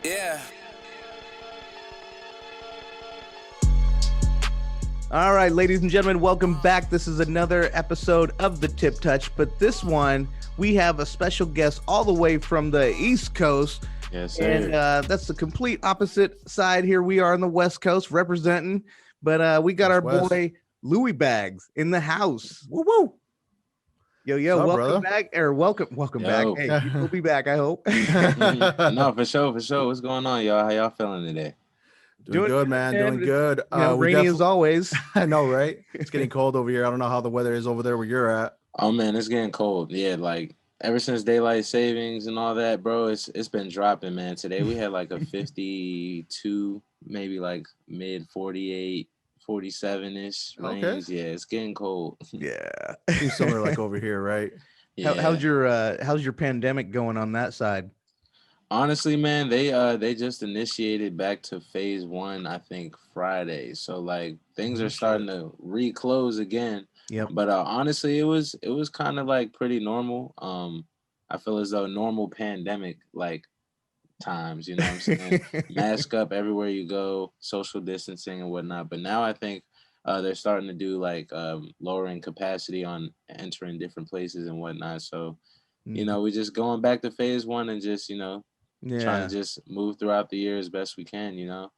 Yeah. All right, ladies and gentlemen, welcome back. This is another episode of the Tip Touch, but this one we have a special guest all the way from the East Coast. Yes, sir. And that's the complete opposite side here. We are on the West Coast representing, but we got our boy Louie Bagz in the house. Woo woo. Yo, What's up, welcome brother? back, or welcome back. Hey, you'll be back, I hope. No, for sure. What's going on, y'all? How y'all feeling today? Doing good, man. Doing good. Rainy as always. I know, right? It's getting cold over here. I don't know how the weather is over there where you're at. Oh man, it's getting cold. Yeah, like ever since daylight savings and all that, bro, it's been dropping, man. Today we had like a 52, maybe like mid 48, 47-ish range. Okay. Yeah, it's getting cold. Yeah. Seems similar like over here, right? Yeah. How's your pandemic going on that side? Honestly, man, they just initiated back to phase 1, I think Friday. So like things are starting to reclose again. Yep. But honestly, it was kind of like pretty normal. I feel as though normal pandemic like times, you know what I'm saying? Mask up everywhere you go, social distancing and whatnot. But now I think they're starting to do like lowering capacity on entering different places and whatnot. So, you know, we're just going back to phase 1 and just, you know, trying to just move throughout the year as best we can, you know.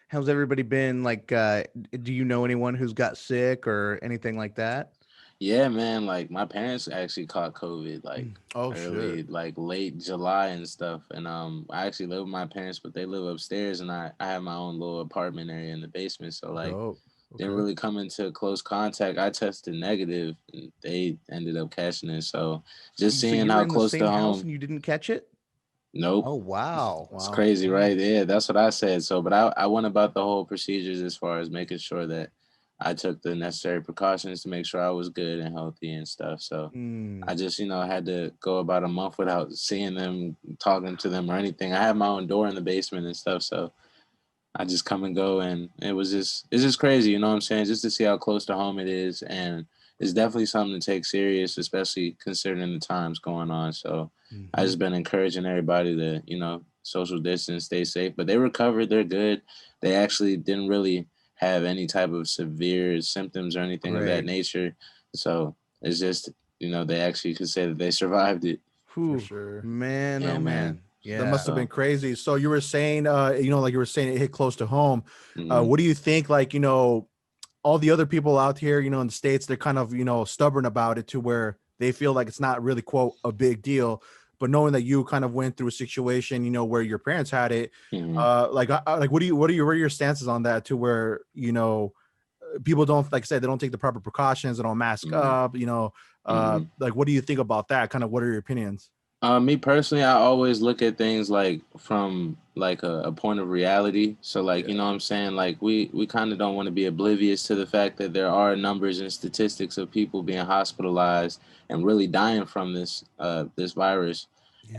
How's everybody been? Like, do you know anyone who's got sick or anything like that? Yeah, man. Like my parents actually caught COVID like early, like late July and stuff. And I actually live with my parents, but they live upstairs, and I have my own little apartment area in the basement. So like didn't really come into close contact. I tested negative, and they ended up catching it. So just seeing how close to home. And you didn't catch it? Nope. Oh wow. It's crazy, right? Yeah, that's what I said. So, but I went about the whole procedures as far as making sure that I took the necessary precautions to make sure I was good and healthy and stuff. So I just, you know, had to go about a month without seeing them, talking to them or anything. I have my own door in the basement and stuff. So I just come and go, and it's just crazy. You know what I'm saying? Just to see how close to home it is. And it's definitely something to take serious, especially considering the times going on. So I just been encouraging everybody to, you know, social distance, stay safe. But they recovered. They're good. They actually didn't really have any type of severe symptoms or anything of that nature. So it's just, you know, they actually could say that they survived it. For sure. Man, Yeah, oh man. Yeah. That must have been crazy. So you were saying, you know, like you were saying, it hit close to home. What do you think, like, you know, all the other people out here, you know, in the States, they're kind of, you know, stubborn about it to where they feel like it's not really, quote, a big deal. But knowing that you kind of went through a situation, you know, where your parents had it, like what are your stances on that, to where, you know, people don't, like I said, they don't take the proper precautions, they don't mask up, you know, like, what do you think about that? Kind of, what are your opinions? Me personally, I always look at things like from like a point of reality. So like, you know what I'm saying? Like we kind of don't want to be oblivious to the fact that there are numbers and statistics of people being hospitalized and really dying from this virus.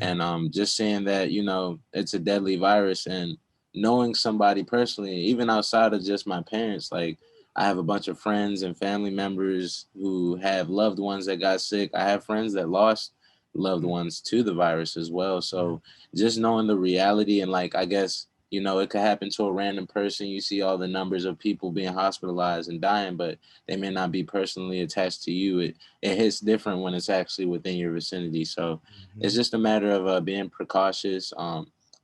And just saying that, you know, it's a deadly virus, and knowing somebody personally, even outside of just my parents, like I have a bunch of friends and family members who have loved ones that got sick. I have friends that lost loved ones to the virus as well. So just knowing the reality, and like, I guess, you know, it could happen to a random person. You see all the numbers of people being hospitalized and dying, but they may not be personally attached to you. It hits different when it's actually within your vicinity. So it's just a matter of being precautious.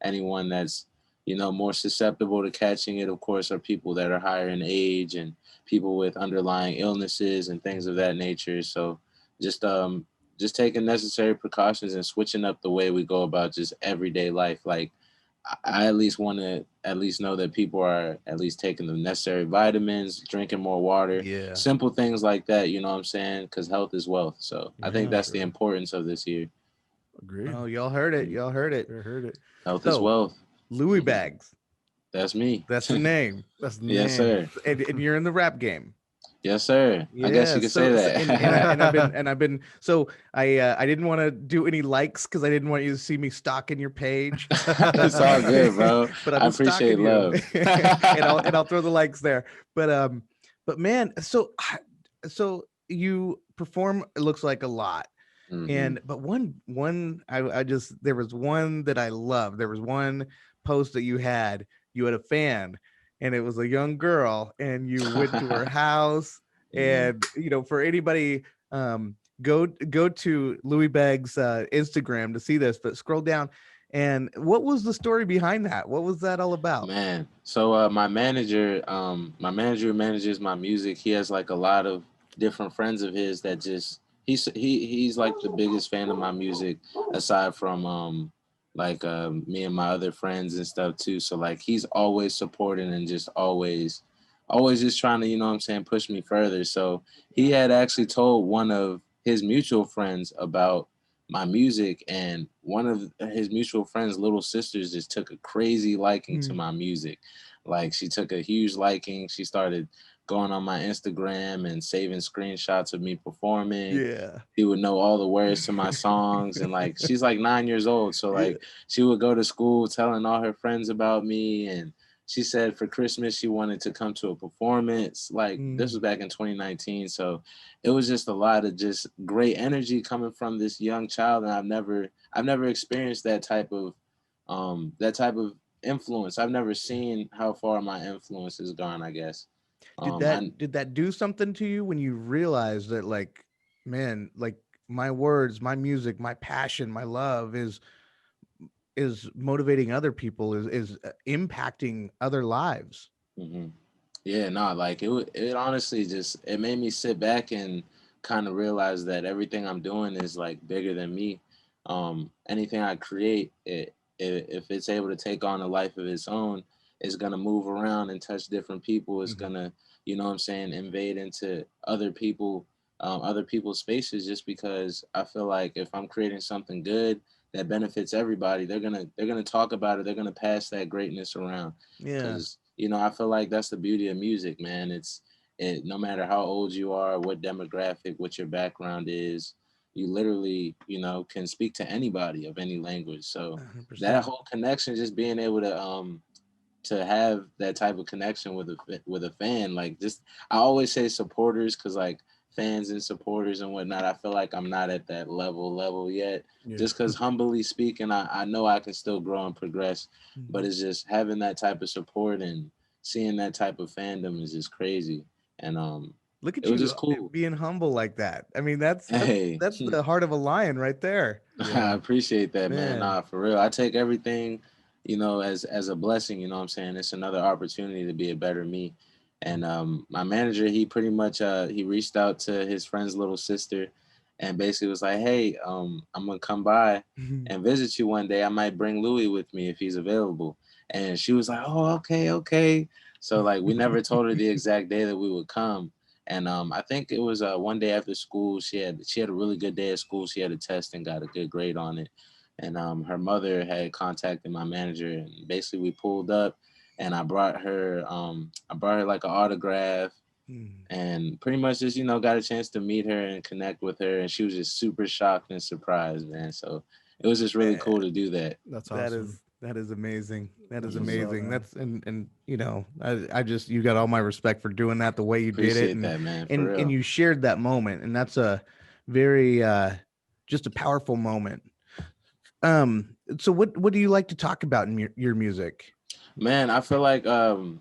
Anyone that's, you know, more susceptible to catching it, of course, are people that are higher in age and people with underlying illnesses and things of that nature. So just taking necessary precautions and switching up the way we go about just everyday life. Like I at least want to at least know that people are at least taking the necessary vitamins, drinking more water, simple things like that. You know what I'm saying? Because health is wealth. So I think that's the importance of this year. Agreed. Oh, y'all heard it. Y'all heard it. Health is wealth. Louie Bagz. That's me. That's the name. That's the name. Yes, sir. And you're in the rap game. Yes, sir. I guess you could say that. And I've been so I didn't want to do any likes because I didn't want you to see me stalking your page. It's all good, bro. But I appreciate love. and I'll throw the likes there. But man, so you perform, it looks like, a lot. But one I just, there was one that I loved. There was one post that you had a fan, and it was a young girl, and you went to her house. And for anybody, go to Louie Bagz Instagram to see this, but scroll down. And what was the story behind that? What was that all about? Man, so my manager manages my music. He has like a lot of different friends of his that just he's like the biggest fan of my music aside from me and my other friends and stuff too. So like he's always supporting and just always just trying to, you know what I'm saying, push me further. So he had actually told one of his mutual friends about my music, and one of his mutual friends' little sisters just took a crazy liking to my music. Like she took a huge liking. She started going on my Instagram and saving screenshots of me performing. Yeah. He would know all the words to my songs, and like she's like 9 years old, so like she would go to school telling all her friends about me. And she said for Christmas she wanted to come to a performance. Like this was back in 2019, so it was just a lot of just great energy coming from this young child, and I've never experienced that type of influence. I've never seen how far my influence has gone, I guess. Did that do something to you when you realized that, like, man, like my words, my music, my passion, my love is motivating other people, is impacting other lives? Mm-hmm. Yeah, no, like it honestly just it made me sit back and kind of realize that everything I'm doing is like bigger than me. Anything I create, if it's able to take on a life of its own, it's gonna move around and touch different people. It's gonna, you know what I'm saying, invade into other people's spaces. Just because I feel like if I'm creating something good that benefits everybody, they're gonna talk about it. They're gonna pass that greatness around. Yeah. Because I feel like that's the beauty of music, man. No matter how old you are, what demographic, what your background is, you literally, can speak to anybody of any language. So 100%. that whole connection, just being able to have that type of connection with a fan, like just I always say supporters, because like fans and supporters and whatnot, I feel like I'm not at that level yet. Yeah. Just because humbly speaking, I know I can still grow and progress, but it's just having that type of support and seeing that type of fandom is just crazy. And Look at it was you just cool. being humble like that. I mean, that's Hey, that's the heart of a lion right there. I appreciate that, man. Man. Nah, for real. I take everything, as a blessing, you know what I'm saying? It's another opportunity to be a better me. And my manager, he pretty much he reached out to his friend's little sister and basically was like, "Hey, I'm gonna come by and visit you one day. I might bring Louie with me if he's available." And she was like, "Oh, okay, okay." So like we never told her the exact day that we would come. And I think it was one day after school. She had a really good day at school. She had a test and got a good grade on it. And her mother had contacted my manager, and basically we pulled up, and I brought her like an autograph, and pretty much just got a chance to meet her and connect with her, and she was just super shocked and surprised, man. So it was just really cool to do that. That's That awesome. is amazing. That is That's what's up, amazing. man. That's and I just, you got all my respect for doing that the way you did it, Appreciate and that, man, for and real. you shared that moment, and that's a very just a powerful moment. So what do you like to talk about in your music? Man, I feel like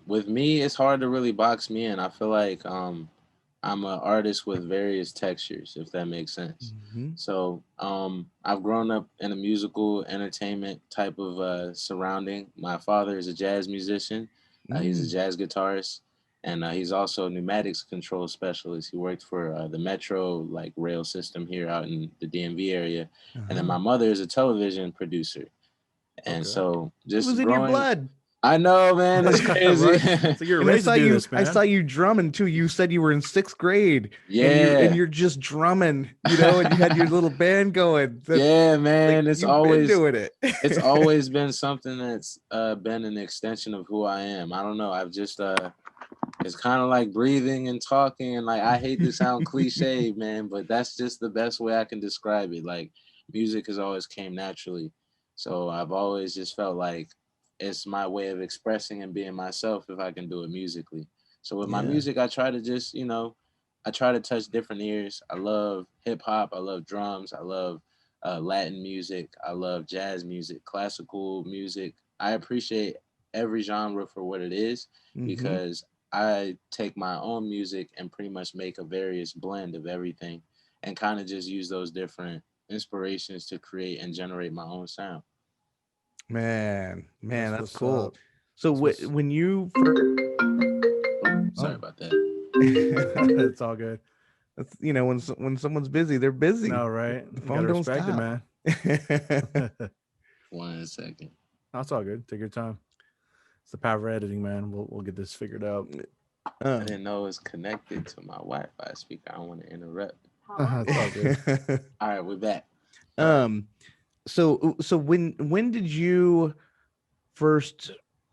with me, it's hard to really box me in. I feel like I'm an artist with various textures, if that makes sense. Mm-hmm. So I've grown up in a musical entertainment type of surrounding. My father is a jazz musician. He's a jazz guitarist, and he's also a pneumatics control specialist. He worked for the Metro like rail system here out in the DMV area. And then my mother is a television producer. And Okay. so It just was in your growing, blood. I know, man, it's crazy. Right? So you're And raised to do this, I man. saw you drumming too. You said you were in 6th grade, and Yeah. you're just drumming, and you had your little band going. Yeah, Like, man. you've been doing it. It's always been something that's been an extension of who I am. I don't know. I've just it's kind of like breathing and talking, and like I hate to sound cliche, man, but that's just the best way I can describe it. Like music has always came naturally. So I've always just felt like it's my way of expressing and being myself if I can do it musically. So with my Yeah. music, I try to just, I try to touch different ears. I love hip hop. I love drums. I love Latin music. I love jazz music, classical music. I appreciate every genre for what it is, because I take my own music and pretty much make a various blend of everything, and kind of just use those different inspirations to create and generate my own sound. Man, That's that's what's cool. up. So That's what's when you Sorry oh, about that. it's all good. that's, when someone's busy, they're busy. No, right? The You phone gotta don't respect it, stop. man. 1 second. That's all good. Take your time. It's the power of editing, man. We'll get this figured out. I didn't know it was connected to my Wi-Fi speaker. I don't want to interrupt. It's all good. All right, we're back. um so when did you first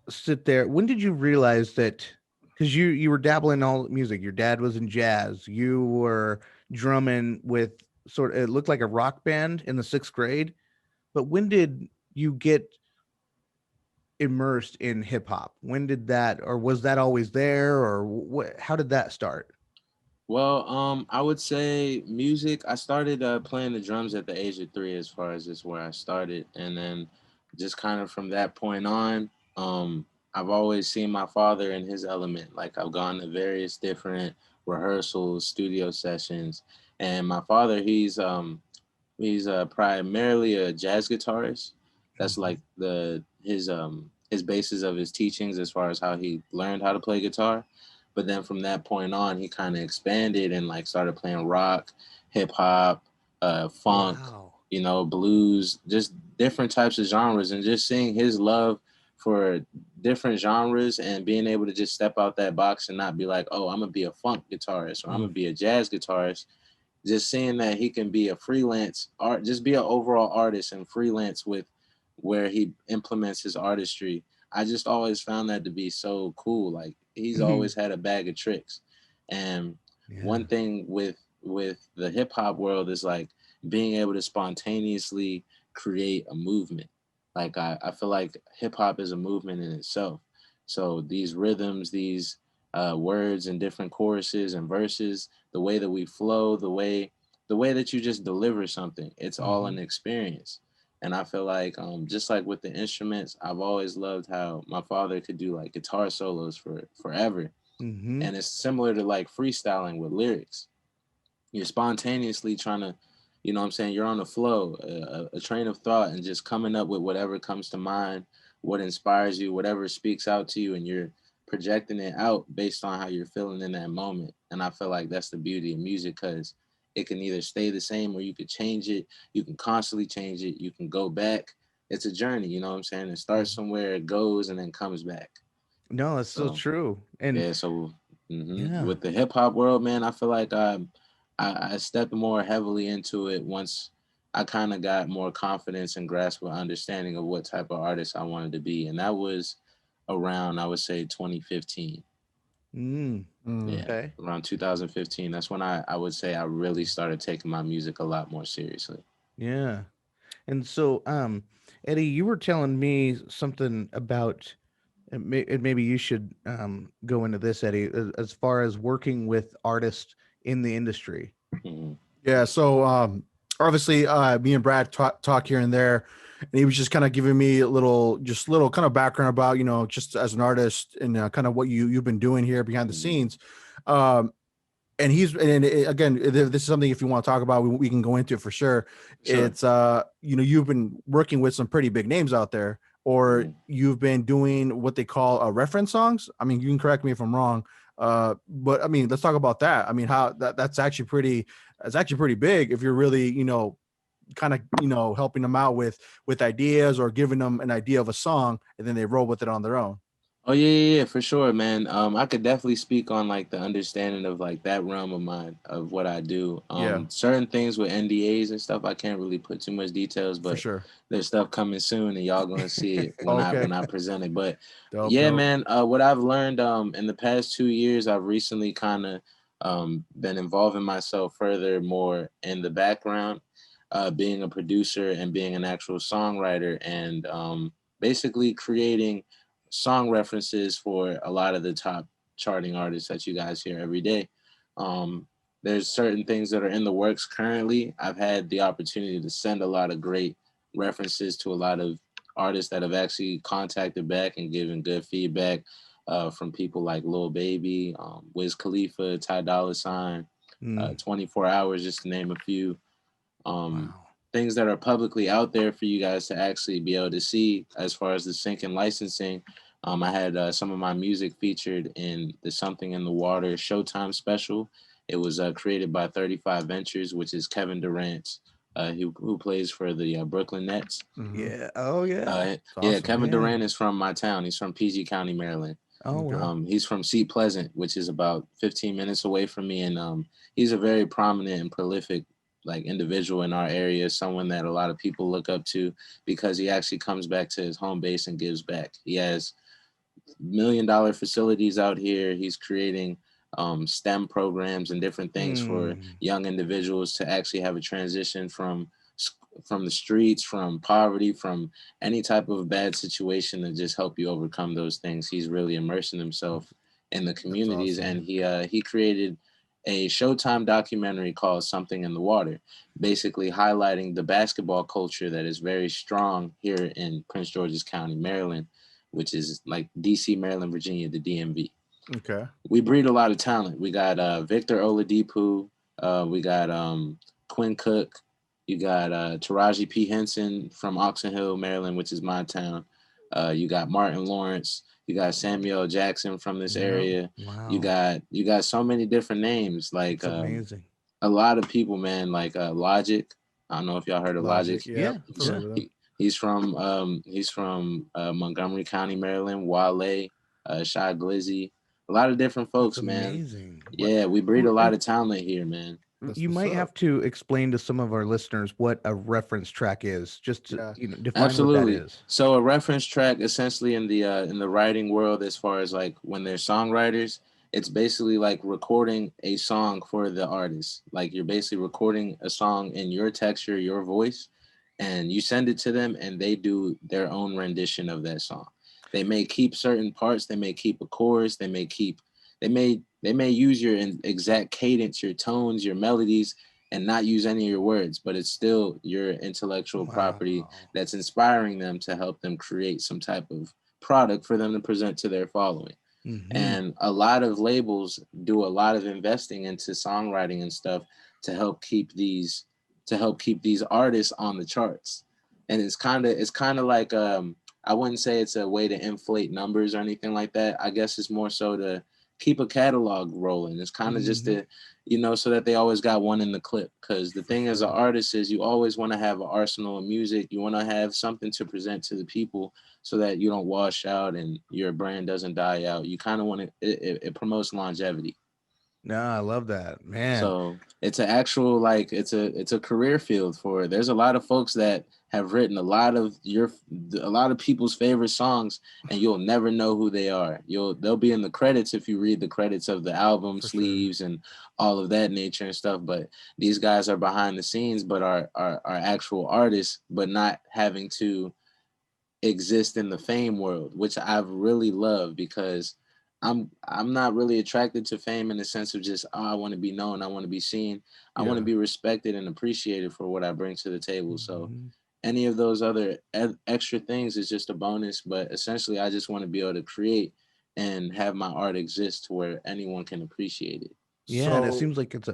sit there? When did you realize that, because you were dabbling in all music, your dad was in jazz, you were drumming with it looked like a rock band in the 6th grade, but when did you get immersed in hip hop? When did that, or was that always there, or what, how did that start? Well, I would say music. I started playing the drums at the age of 3, as far as just where I started, and then just kind of from that point on, I've always seen my father in his element. Like, I've gone to various different rehearsals, studio sessions, and my father, he's primarily a jazz guitarist. That's like his basis of his teachings as far as how he learned how to play guitar. But then from that point on, he kind of expanded and like started playing rock, hip hop, funk, Wow. blues, just different types of genres. And just seeing his love for different genres and being able to just step out that box and not be like, oh, I'm gonna be a funk guitarist or I'm gonna be a jazz guitarist. Just seeing that he can be a freelance art, just be an overall artist and freelance with where he implements his artistry. I just always found that to be so cool. Like, he's always had a bag of tricks. And one thing with the hip hop world is like being able to spontaneously create a movement. Like, I feel like hip hop is a movement in itself. So these rhythms, these words and different choruses and verses, the way that we flow, the way that you just deliver something, it's all an experience. And I feel like just like with the instruments, I've always loved how my father could do like guitar solos for forever. And it's similar to like freestyling with lyrics. You're spontaneously trying to, what I'm saying, you're on a flow, a train of thought, and just coming up with whatever comes to mind, what inspires you, whatever speaks out to you, and you're projecting it out based on how you're feeling in that moment. And I feel like that's the beauty of music, because it can either stay the same or you could change it. You can constantly change it. You can go back. It's a journey, you know what I'm saying? It starts somewhere, it goes, and then comes back. No, that's so So true. And yeah, so yeah. with the hip hop world, man, I feel like I stepped more heavily into it once I kind of got more confidence and grasp of understanding of what type of artist I wanted to be, and that was around, I would say, 2015. Yeah, Okay. around 2015. That's when I would say I really started taking my music a lot more seriously. Yeah. And so, Eddie, you were telling me something about, and maybe you should go into this, Eddie, as far as working with artists in the industry. Hmm. Yeah. So obviously me and Brad talk here and there, and he was just kind of giving me a little kind of background about, just as an artist and kind of what you've been doing here behind the Hmm. scenes. Um, and again, this is something, if you want to talk about, we can go into it for sure. Sure. It's you've been working with some pretty big names out there, or you've been doing what they call reference songs. I mean, you can correct me if I'm wrong, but I mean, let's talk about that. I mean, how that's actually pretty big if you're really, kind of, helping them out with ideas or giving them an idea of a song, and then they roll with it on their own. Oh yeah, for sure, man. I could definitely speak on like the understanding of like that realm of mine of what I do. Yeah, Certain things with NDAs and stuff, I can't really put too much details, for but sure. there's stuff coming soon, and y'all gonna see it when I Okay. when I present it. But yeah, Dope. man. What I've learned in the past 2 years, I've recently kind of been involving myself further more in the background, being a producer and being an actual songwriter, and basically creating song references for a lot of the top charting artists that you guys hear every day. Um, there's certain things that are in the works currently. I've had the opportunity to send a lot of great references to a lot of artists that have actually contacted back and given good feedback, from people like Lil Baby, Wiz Khalifa, Dolla Sign, 24 Hours, just to name a few. Wow. Things that are publicly out there for you guys to actually be able to see as far as the sync and licensing. I had some of my music featured in the Something in the Water Showtime special. It was created by 35 Ventures, which is Kevin Durant's, who plays for the Brooklyn Nets. Yeah. Oh yeah. Yeah, Awesome. Kevin Durant is from my town. He's from PG County, Maryland. Oh wow. He's from Seat Pleasant, which is about 15 minutes away from me, and he's a very prominent and prolific like individual in our area, someone that a lot of people look up to because he actually comes back to his home base and gives back. He has $1 million facilities out here. He's creating STEM programs and different things for young individuals to actually have a transition from the streets, from poverty, from any type of bad situation, to just help you overcome those things. He's really immersing himself in the communities, awesome. and he created a Showtime documentary called Something in the Water, basically highlighting the basketball culture that is very strong here in Prince George's County, Maryland, which is like DC, Maryland, Virginia, the DMV. Okay. We breed a lot of talent. We got Victor Oladipo, we got Quinn Cook, you got Taraji P. Henson from Oxon Hill, Maryland, which is my town. You got Martin Lawrence. You got Samuel Jackson from this area. Wow. You got so many different names. Like amazing. A lot of people, man. Like Logic. I don't know if y'all heard of Logic. Yeah. He's from Montgomery County, Maryland. Wale, Shy Glizzy. A lot of different folks, man. Amazing. Yeah, we breed a lot of talent here, man. You might have to explain to some of our listeners what a reference track is, just to define Absolutely. what that is. So a reference track, essentially in the writing world, as far as like when they're songwriters, it's basically like recording a song for the artist. Like you're basically recording a song in your texture, your voice, and you send it to them, and they do their own rendition of that song. They may keep certain parts. They may keep a chorus. They may use your exact cadence, your tones, your melodies, and not use any of your words, but it's still your intellectual property that's inspiring them to help them create some type of product for them to present to their following. And a lot of labels do a lot of investing into songwriting and stuff to help keep these artists on the charts. And it's kind of like I wouldn't say it's a way to inflate numbers or anything like that. I guess it's more so to keep a catalog rolling. It's kind of just to, so that they always got one in the clip. Because the thing as an artist is you always want to have an arsenal of music. You want to have something to present to the people so that you don't wash out and your brand doesn't die out. You kind of want to, it promotes longevity. No, I love that, man. So it's an actual, like, it's a career field for it. There's a lot of folks that have written a lot of people's favorite songs, and you'll never know who they are. They'll be in the credits if you read the credits of the album sleeves and all of that nature and stuff. But these guys are behind the scenes, but are actual artists, but not having to exist in the fame world, which I've really loved, because I'm not really attracted to fame in the sense of just, I want to be known, I want to be seen, I want to be respected and appreciated for what I bring to the table. So any of those other extra things is just a bonus, but essentially I just want to be able to create and have my art exist to where anyone can appreciate it. Yeah, and it seems like it's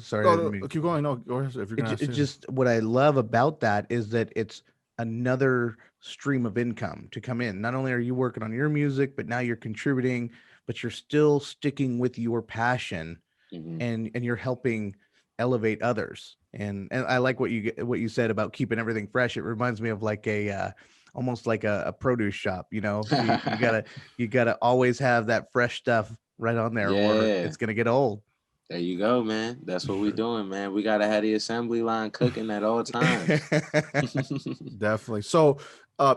sorry. No, keep going. No, go ahead. If you're gonna it's just what I love about that is that it's another stream of income to come in. Not only are you working on your music, but now you're contributing, but you're still sticking with your passion, and you're helping elevate others. And I like what you said about keeping everything fresh. It reminds me of like almost like a produce shop. You gotta always have that fresh stuff right on there, or it's gonna get old. There you go, man. That's what we're doing, man. We gotta have the assembly line cooking at all times. Definitely. So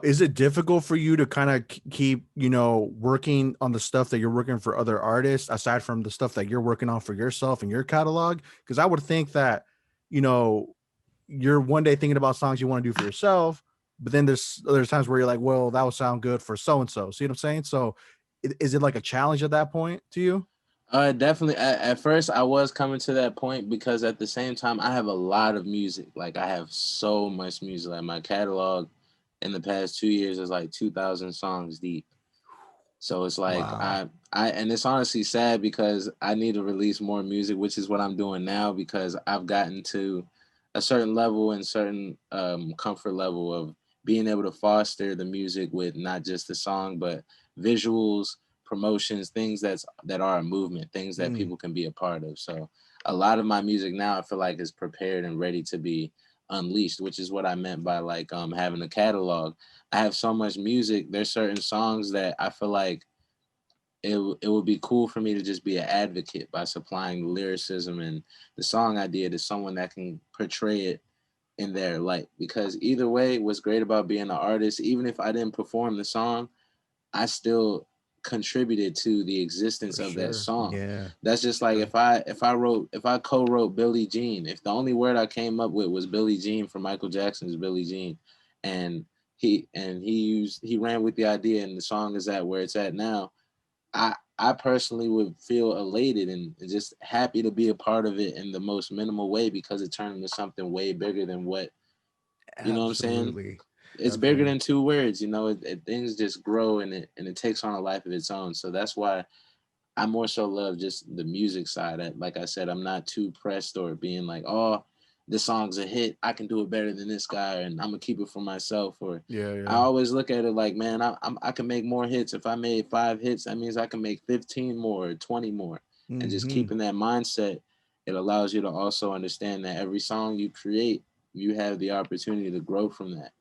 is it difficult for you to kind of keep, working on the stuff that you're working for other artists, aside from the stuff that you're working on for yourself and your catalog? Because I would think that, you're one day thinking about songs you want to do for yourself, but then there's times where you're like, well, that would sound good for so-and-so. See what I'm saying? So is it like a challenge at that point to you? Definitely. At first, I was coming to that point, because at the same time, I have a lot of music. Like, I have so much music. Like, my catalog in the past 2 years is like 2,000 songs deep. So it's like Wow. and it's honestly sad because I need to release more music, which is what I'm doing now because I've gotten to a certain level and certain comfort level of being able to foster the music with not just the song but visuals, promotions, things that are a movement, things that Mm. people can be a part of. So a lot of my music now I feel like is prepared and ready to be unleashed, which is what I meant by like having a catalog. I have so much music. There's certain songs that I feel like it would be cool for me to just be an advocate by supplying the lyricism and the song idea to someone that can portray it in their light. Because either way, what's great about being an artist, even if I didn't perform the song, I still contributed to the existence For of that sure. song. Yeah. That's just like Sure. if I co-wrote Billie Jean, if the only word I came up with was Billie Jean from Michael Jackson's Billie Jean, and he ran with the idea and the song is at where it's at now, I personally would feel elated and just happy to be a part of it in the most minimal way because it turned into something way bigger than what, you know what I'm saying? Absolutely. It's bigger Definitely. than two words, you know. Things just grow and it takes on a life of its own. So that's why I more so love just the music side. Like I said, I'm not too pressed or being like, oh, this song's a hit. I can do it better than this guy, and I'm gonna keep it for myself. Or Yeah, I yeah. always look at it like, man, I can make more hits. If I made 5 hits, that means I can make 15 more, or 20 more, and just Mm-hmm. keeping that mindset, it allows you to also understand that every song you create, you have the opportunity to grow from that.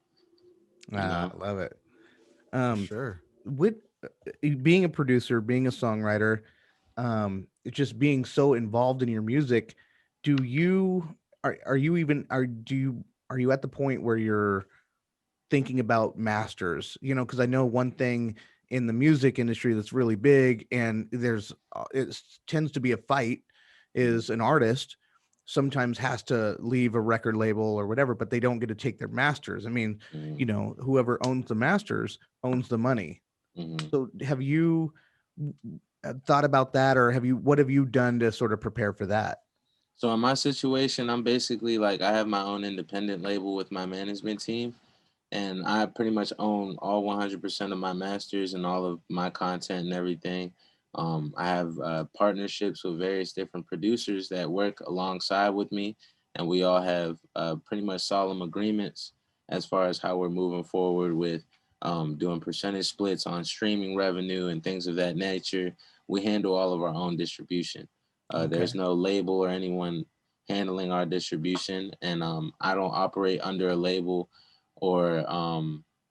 You Ah, know. I love it. For Um, sure. with being a producer, being a songwriter, just being so involved in your music, do you are you even are you at the point where you're thinking about masters? You know, because I know one thing in the music industry that's really big, and there's it tends to be a fight, Mhm. is an artist sometimes has to leave a record label or whatever, but they don't get to take their masters. I mean, Mhm. you know, whoever owns the masters owns the money. Mhm. So have you thought about that, or what have you done to sort of prepare for that? So in my situation, I'm basically like I have my own independent label with my management team, and I pretty much own all 100% of my masters and all of my content and everything. I have partnerships with various different producers that work alongside with me, and we all have pretty much solemn agreements as far as how we're moving forward with doing percentage splits on streaming revenue and things of that nature. We handle all of our own distribution. There's Okay. no label or anyone handling our distribution, and I don't operate under a label or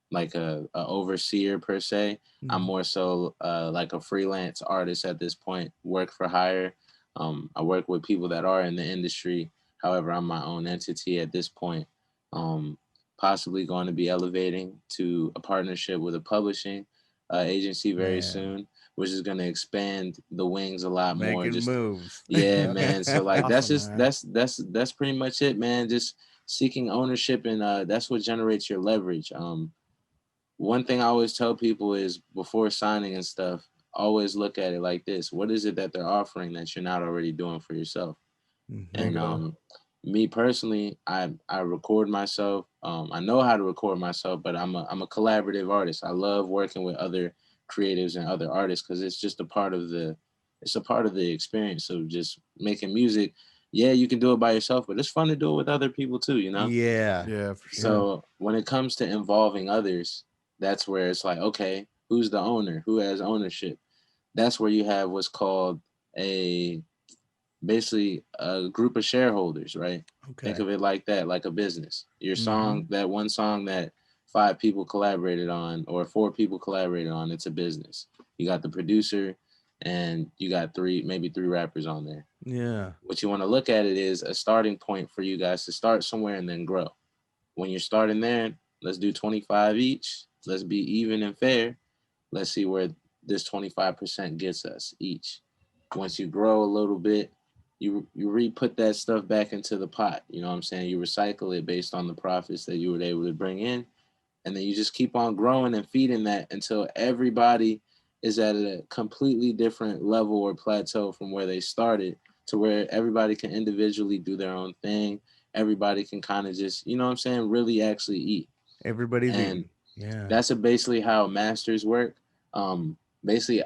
like a overseer per se. I'm Mhm. more so like a freelance artist at this point, work for hire. I work with people that are in the industry. However, I'm my own entity at this point. Um, Possibly going to be elevating to a partnership with a publishing agency very Man, soon, which is going to expand the wings a lot more. making Just moves. yeah, Yep. man. So like that's Awesome, just man. that's pretty much it, man. Just seeking ownership and that's what generates your leverage. One thing I always tell people is before signing and stuff, always look at it like this: what is it that they're offering that you're not already doing for yourself? And Bingo. me personally, I record myself. I know how to record myself, but I'm a collaborative artist. I love working with other creatives and other artists because it's just a part of the experience of just making music. Yeah, you can do it by yourself, but it's fun to do it with other people too, you know? Yeah. Yeah, for Yeah. sure. So when it comes to involving others, that's where it's like, okay, who's the owner? Who has ownership? That's where you have what's called a basically a group of shareholders, right? Think Okay. of it like that, like a business. Your song, Hmm. that one song that 5 people collaborated on or 4 people collaborated on, it's a business. You got the producer and you got maybe three rappers on there. Yeah. What you want to look at it is a starting point for you guys to start somewhere and then grow. When you're starting there, let's do 25 each. Let's be even and fair. Let's see where this 25% gets us each. Once you grow a little bit, you re-put that stuff back into the pot. You know what I'm saying? You recycle it based on the profits that you were able to bring in, and then you just keep on growing and feeding that until everybody is at a completely different level or plateau from where they started, to where everybody can individually do their own thing. Everybody can kind of just, you know what I'm saying, really actually eat. Everybody's And eating. Yeah. That's basically how masters work. Basically,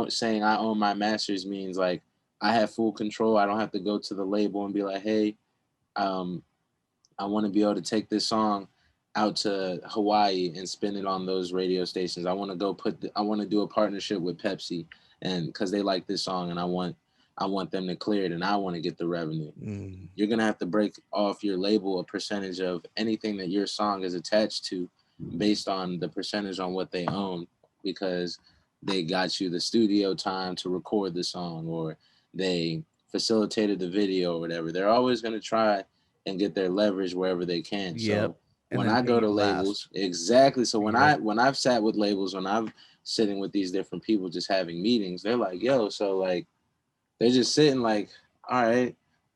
saying I own my masters means like I have full control. I don't have to go to the label and be like, hey, um, I want to be able to take this song out to Hawaii and spin it on those radio stations. I want to go I want to do a partnership with Pepsi, and because they like this song, and I want them to clear it, and I want to get the revenue. You're gonna have to break off your label a percentage of anything that your song is attached to, based on the percentage on what they own, because they got you the studio time to record the song, or they facilitated the video or whatever. They're always gonna try and get their leverage wherever they can. Yep. So And when then I pay go to you labels, last. exactly. So when Yep. when I've sat with labels, when I've sitting with these different people just having meetings, they're like, yo, so like they're just sitting like, all right,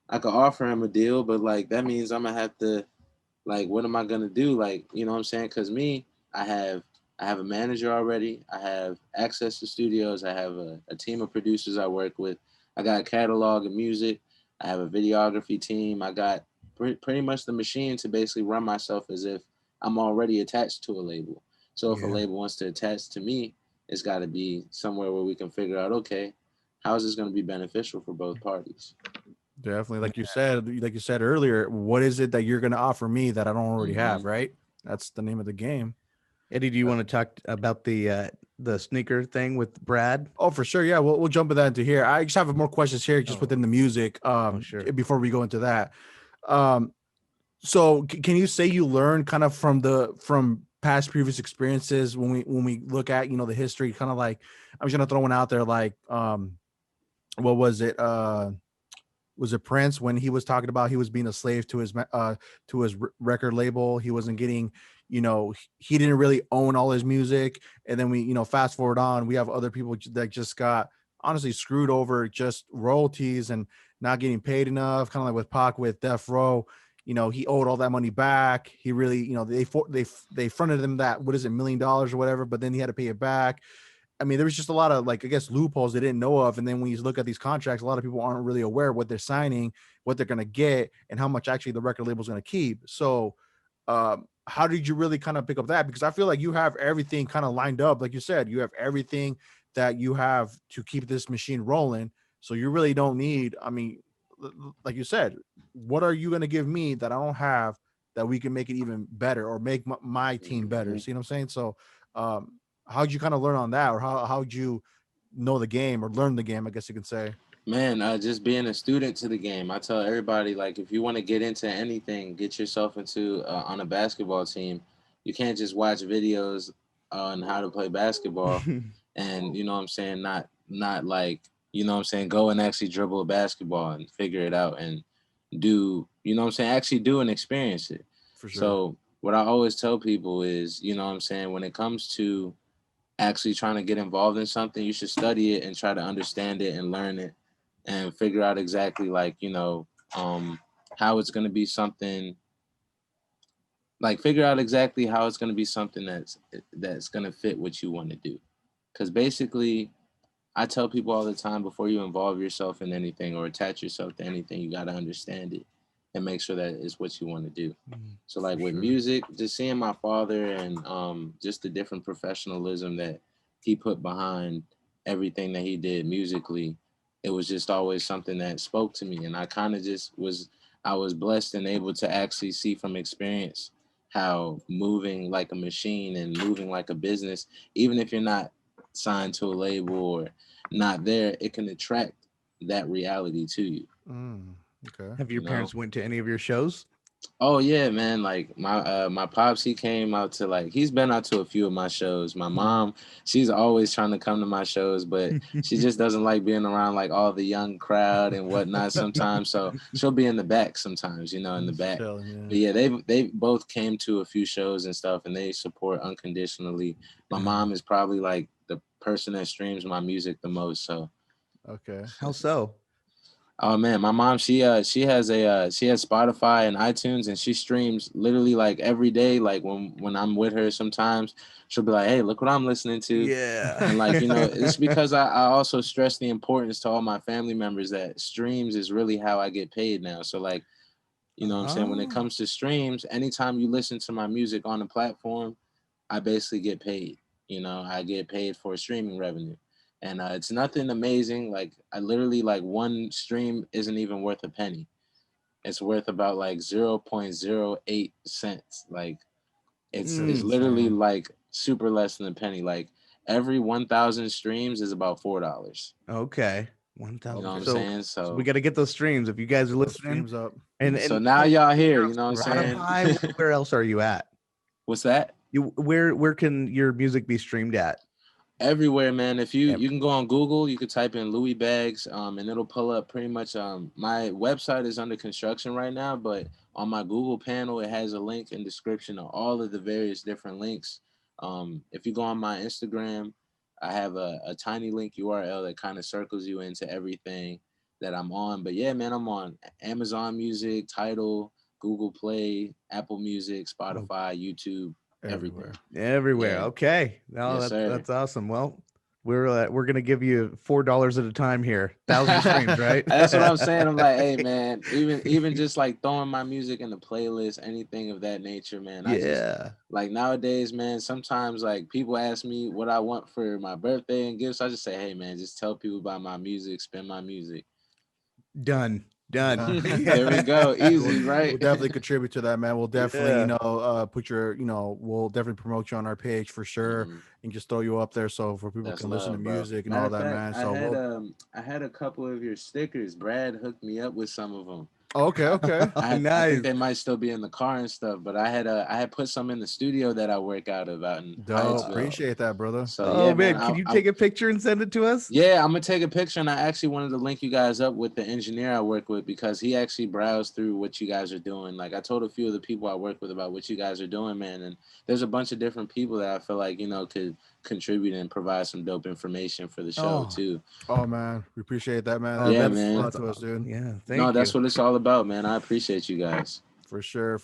I could offer him a deal, but like that means I'm gonna have to, like, what am I gonna do? Like, you know what I'm saying? Cause me, I have a manager already. I have access to studios. I have a team of producers I work with. I got a catalog of music. I have a videography team. I got pretty much the machine to basically run myself as if I'm already attached to a label. So if a Yeah. label wants to attach to me, it's got to be somewhere where we can figure out, okay, how is this going to be beneficial for both parties? Definitely, like you said earlier, what is it that you're going to offer me that I don't already have, right? That's the name of the game. Eddie, do you want to talk about the sneaker thing with Brad? Oh, for sure. Yeah, we'll jump that into here. I just have more questions here, just within the music. Sure. Before we go into that, so can you say you learned kind of from past previous experiences when we look at the history, kind of like, I'm just gonna throw one out there, like what was it? Was it Prince, when he was talking about he was being a slave to his record label? He wasn't getting, he didn't really own all his music. And then we, fast forward on, we have other people that just got honestly screwed over just royalties and not getting paid enough. Kind of like with Pac, with Death Row, he owed all that money back. He really, they fronted him that, what is it, $1 million or whatever, but then he had to pay it back. I mean, there was just a lot of, like, I guess, loopholes they didn't know of. And then when you look at these contracts, a lot of people aren't really aware of what they're signing, what they're going to get, and how much actually the record label is going to keep. So how did you really kind of pick up that? Because I feel like you have everything kind of lined up. Like you said, you have everything that you have to keep this machine rolling. So you really don't need, I mean, like you said, what are you going to give me that I don't have that we can make it even better, or make my team better? See what I'm saying? So, how'd you kind of learn on that, or how'd you know the game, or learn the game, I guess you can say? Man, just being a student to the game. I tell everybody, like, if you want to get into anything, get yourself into on a basketball team. You can't just watch videos on how to play basketball, and you know what I'm saying, not like, you know what I'm saying, go and actually dribble a basketball and figure it out and do, you know what I'm saying, actually do and experience it. For sure. So what I always tell people is, you know what I'm saying, when it comes to actually trying to get involved in something, you should study it and try to understand it and learn it and figure out exactly, like, how it's going to be something, like, figure out exactly how it's going to be something that's going to fit what you want to do. Because basically, I tell people all the time, before you involve yourself in anything or attach yourself to anything, you got to understand it and make sure that it's what you want to do. So like with music, just seeing my father and just the different professionalism that he put behind everything that he did musically, it was just always something that spoke to me. And I kind of I was blessed and able to actually see from experience how moving like a machine and moving like a business, even if you're not signed to a label or not there, it can attract that reality to you. Okay. Have your parents went to any of your shows? Oh yeah, man. Like my pops, he came out to, like, he's been out to a few of my shows. My mom, she's always trying to come to my shows, but she just doesn't like being around like all the young crowd and whatnot sometimes. So she'll be in the back sometimes, in the back. But yeah, they both came to a few shows and stuff, and they support unconditionally. My mom is probably like the person that streams my music the most. So Okay. How so? oh man, my mom, she has Spotify and iTunes, and she streams literally like every day. Like when I'm with her, sometimes she'll be like, "Hey, look what I'm listening to." Yeah. And like, it's because I also stress the importance to all my family members that streams is really how I get paid now. So like, you know what I'm saying, when it comes to streams, anytime you listen to my music on the platform, I basically get paid. You know, I get paid for streaming revenue. And it's nothing amazing. Like I literally like one stream isn't even worth a penny. It's worth about like 0.08 cents. Like it's literally like super less than a penny. Like every 1,000 streams is about $4. Okay. You 1,000. know what I'm So, saying? so So we got to get those streams if you guys are Those listening. streams up. And so now y'all here, you know what I'm saying? Spotify, where else are you at? What's that? Where can your music be streamed at? Everywhere, man. If you can go on Google, you could type in Louie Bagz, and it'll pull up pretty much. My website is under construction right now, but on my Google panel, it has a link and description of all of the various different links. If you go on my Instagram, I have a tiny link URL that kind of circles you into everything that I'm on. But yeah, man, I'm on Amazon Music, Tidal, Google Play, Apple Music, Spotify, YouTube. Everywhere. Everywhere. Yeah. Okay. No, Yes, that's awesome. Well, we're gonna give you $4 at a time here. 1,000 streams, right? That's what I'm saying. I'm like, hey man, even just like throwing my music in the playlist, anything of that nature, man. I just like nowadays, man, sometimes like people ask me what I want for my birthday and gifts. I just say, hey man, just tell people about my music, spin my music. Done. There we go. Easy, right? We'll definitely contribute to that, man. We'll definitely, put your, we'll definitely promote you on our page for sure, and just throw you up there so for people can listen to music and all that, man. So I had a couple of your stickers. Brad hooked me up with some of them. Okay. Nice. I think they might still be in the car and stuff, but I had put some in the studio that I work out of out in Dope. Appreciate that, brother. So yeah, man, can you take a picture and send it to us? Yeah, I'm gonna take a picture, and I actually wanted to link you guys up with the engineer I work with because he actually browsed through what you guys are doing. Like I told a few of the people I work with about what you guys are doing, man, and there's a bunch of different people that I feel like could contribute and provide some dope information for the show too. Oh man, we appreciate that, man. Yeah, that's man. fun to us, dude. Yeah, thank you. That's what it's all about, man. I appreciate you guys. For sure.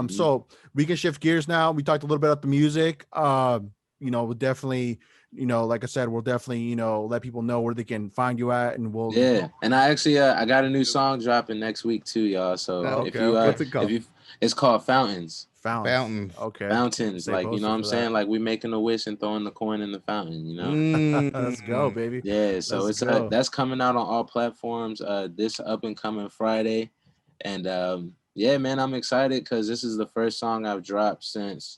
So we can shift gears now. We talked a little bit about the music. We'll definitely, like I said, we'll definitely, let people know where they can find you at, and we'll. Yeah, and I actually, I got a new song dropping next week too, y'all. So if you, what's it called? It's called Fountains. Fountains. Okay. Fountains, like you know what I'm saying, like we making a wish and throwing the coin in the fountain, Let's go, baby. Yeah, so that's coming out on all platforms this up and coming Friday, and yeah, man, I'm excited because this is the first song I've dropped since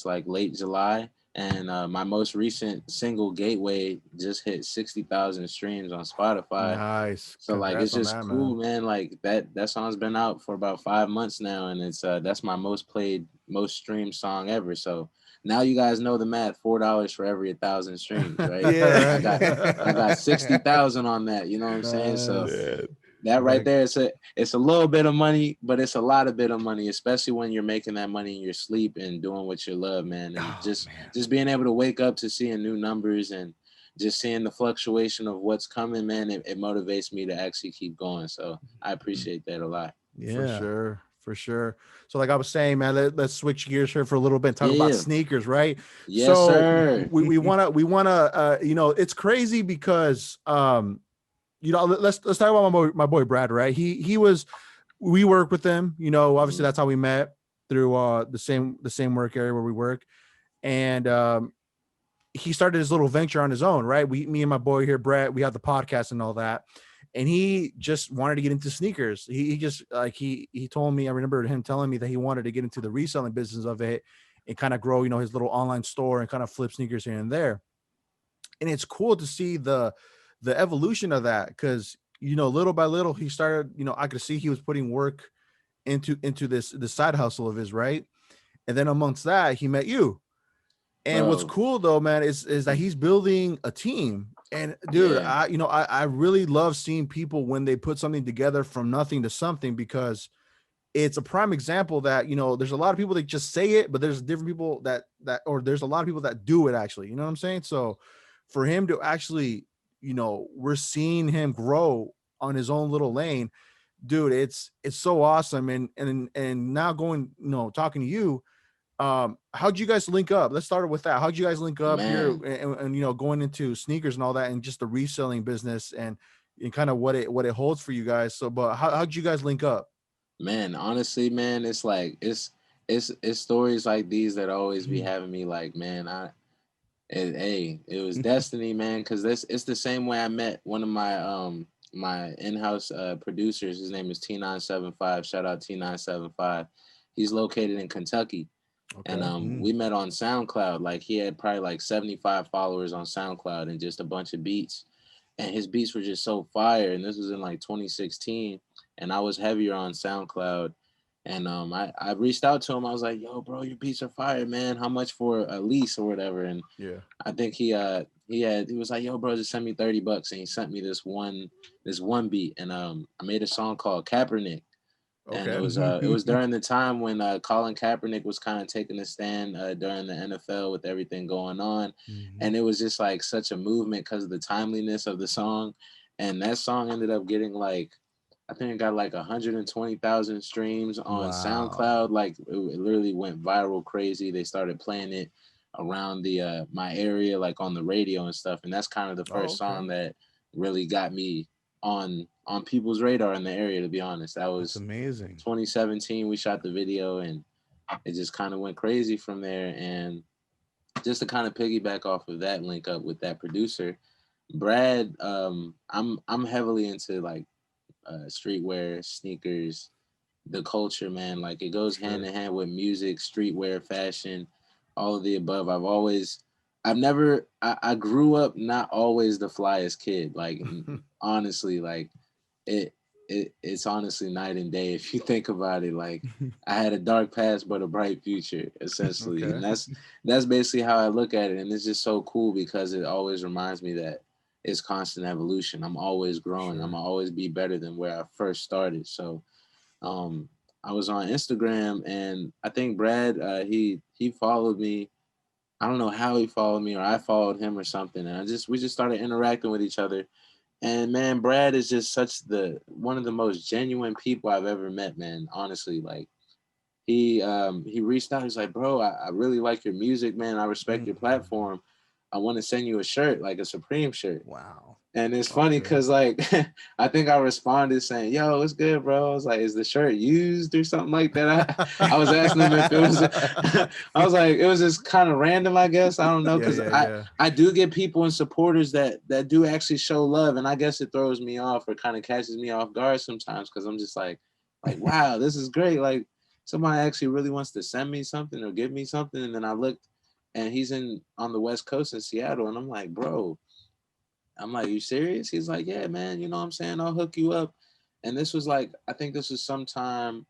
like late July, and my most recent single Gateway just hit 60,000 streams on Spotify. Nice. So like it's just cool, man. Like that song's been out for about 5 months now, and it's that's my most played, most streamed song ever. So now you guys know the math. $4 for every 1,000 streams, right? I got 60,000 on that. You know what I'm saying? So that right there, it's a little bit of money, but it's a lot of bit of money, especially when you're making that money in your sleep and doing what you love, man. And just being able to wake up to seeing new numbers and just seeing the fluctuation of what's coming, man, it motivates me to actually keep going. So I appreciate that a lot. Yeah, for sure. So like I was saying, man, let's switch gears here for a little bit and talk about sneakers, right? Yes, sir. We wanna it's crazy because let's talk about my boy Brad, right? We work with him, obviously that's how we met, through the same work area where we work. And he started his little venture on his own, right? Me and my boy here, Brett, we have the podcast and all that. And he just wanted to get into sneakers. He just like he told me, I remember him telling me that he wanted to get into the reselling business of it and kind of grow, his little online store and kind of flip sneakers here and there. And it's cool to see the evolution of that, because little by little he started, I could see he was putting work into this side hustle of his, right? And then amongst that, he met you. And what's cool though, man, is that he's building a team. And dude, I really love seeing people when they put something together from nothing to something, because it's a prime example that, there's a lot of people that just say it, but there's different people or there's a lot of people that do it actually, you know what I'm saying? So for him to actually, we're seeing him grow on his own little lane, dude, it's so awesome. And now going, talking to you, how'd you guys link up? Let's start with that. How'd you guys link up here and going into sneakers and all that, and just the reselling business and kind of what it holds for you guys? So, but how'd you guys link up? Man, honestly, man, it's it's stories like these that always be Mm. having me like, man, it was destiny, man, because this it's the same way I met one of my in-house producers. His name is T975. Shout out T975. He's located in Kentucky. And Okay. we met on SoundCloud. Like he had probably like 75 followers on SoundCloud and just a bunch of beats. And his beats were just so fire. And this was in like 2016. And I was heavier on SoundCloud. And I reached out to him. I was like, yo, bro, your beats are fire, man. How much for a lease or whatever? And Yeah. I think he was like, yo, bro, just send me $30. And he sent me this one beat. And I made a song called Kaepernick. And Okay. it was during the time when Colin Kaepernick was kind of taking a stand during the NFL with everything going on, and it was just like such a movement because of the timeliness of the song, and that song ended up getting like, I think it got like 120,000 streams on Wow. SoundCloud. Like it literally went viral, crazy. They started playing it around the my area, like on the radio and stuff, and that's kind of the Oh, first okay. song that really got me on people's radar in the area. To be honest, that That's was amazing. 2017. We shot the video, and it just kind of went crazy from there. And just to kind of piggyback off of that, link up with that producer, Brad. I'm heavily into like streetwear, sneakers, the culture, man. Like it goes hand Sure. in hand with music, streetwear, fashion, all of the above. I grew up not always the flyest kid. Like honestly, like it it's honestly night and day if you think about it. Like I had a dark past but a bright future, essentially. Okay. And that's basically how I look at it. And it's just so cool because it always reminds me that it's constant evolution. I'm always growing. I'm Sure. always be better than where I first started. So um I was on Instagram, and I think Brad he followed me. I don't know how he followed me or I followed him or something. And we just started interacting with each other. And man, Brad is just such the one of the most genuine people I've ever met, man. Honestly, like he reached out. He's like, bro, I really like your music, man. I respect your platform. I want to send you a shirt, like a Supreme shirt. Wow. And it's funny Okay. because like I think I responded saying, "Yo, it's good, bro." I was like, "Is the shirt used or something like that?" I was asking him if it was. I was like, it was just kind of random, I guess. I don't know Yeah. because Yeah. Yeah. I do get people and supporters that do actually show love, and I guess it throws me off or kind of catches me off guard sometimes because I'm just like wow, this is great. Like somebody actually really wants to send me something or give me something, and then I looked, and he's on the West Coast in Seattle, and I'm like, bro. I'm like, you serious? He's like, yeah, man, you know what I'm saying? I'll hook you up. And this was like, I think this was sometime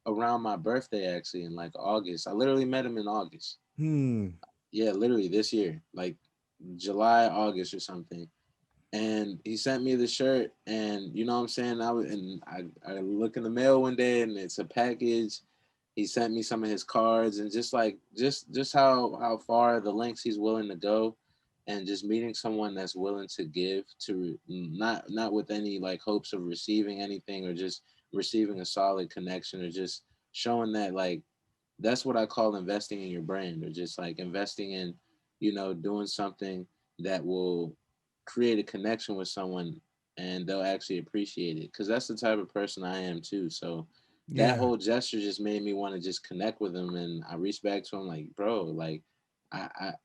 around my birthday, actually, in like August. I literally met him in August. Hmm. Yeah, literally this year, like July, August or something. And he sent me the shirt, and you know what I'm saying? I look in the mail one day, and it's a package. He sent me some of his cards, and just like just how far the lengths he's willing to go, and just meeting someone that's willing to give to not with any like hopes of receiving anything or just receiving a solid connection or just showing that like that's what I call investing in your brand or just like investing in, doing something that will create a connection with someone and they'll actually appreciate it. Cause that's the type of person I am too. So that Yeah. whole gesture just made me want to just connect with him. And I reached back to him like, bro, like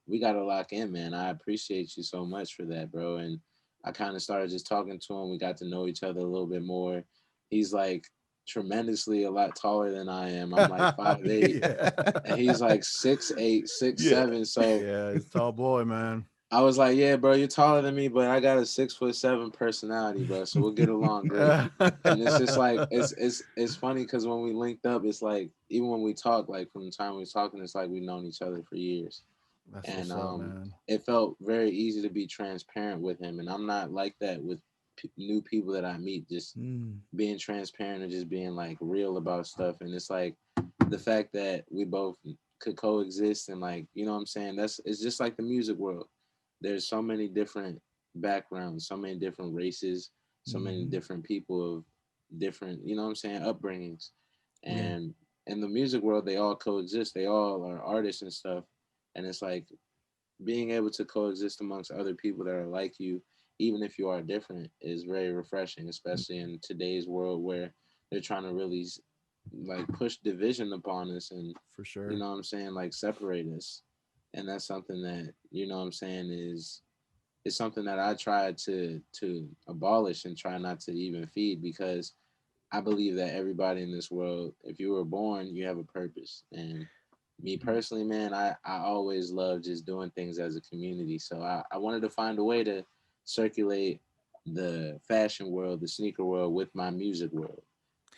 we gotta lock in, man. I appreciate you so much for that, bro. And I kind of started just talking to him. We got to know each other a little bit more. He's like tremendously a lot taller than I am. I'm like 5'8", Yeah. and he's like 6'8", six Yeah. seven. So Yeah. It's a tall boy, man. I was like, yeah, bro, you're taller than me, but I got a 6'7" personality, bro. So we'll get along great. And it's just like it's funny because when we linked up, it's like even when we talk, like from the time we was talking, it's like we've known each other for years. That's And what's up, man. it felt very easy to be transparent with him. And I'm not like that with new people that I meet. Just Hmm. being transparent and just being like real about stuff. And it's like the fact that we both could coexist and like, you know what I'm saying? It's just like the music world. There's so many different backgrounds, so many different races, so many Hmm. different people of different, you know what I'm saying, upbringings. Yeah. And in the music world, they all coexist. They all are artists and stuff. And it's like being able to coexist amongst other people that are like you, even if you are different, is very refreshing, especially in today's world where they're trying to really like push division upon us, and For sure. you know what I'm saying, like separate us. And that's something that, you know what I'm saying, is something that I try to abolish and try not to even feed, because I believe that everybody in this world, if you were born, you have a purpose. And me personally, man, I always love just doing things as a community. So I wanted to find a way to circulate the fashion world, the sneaker world with my music world.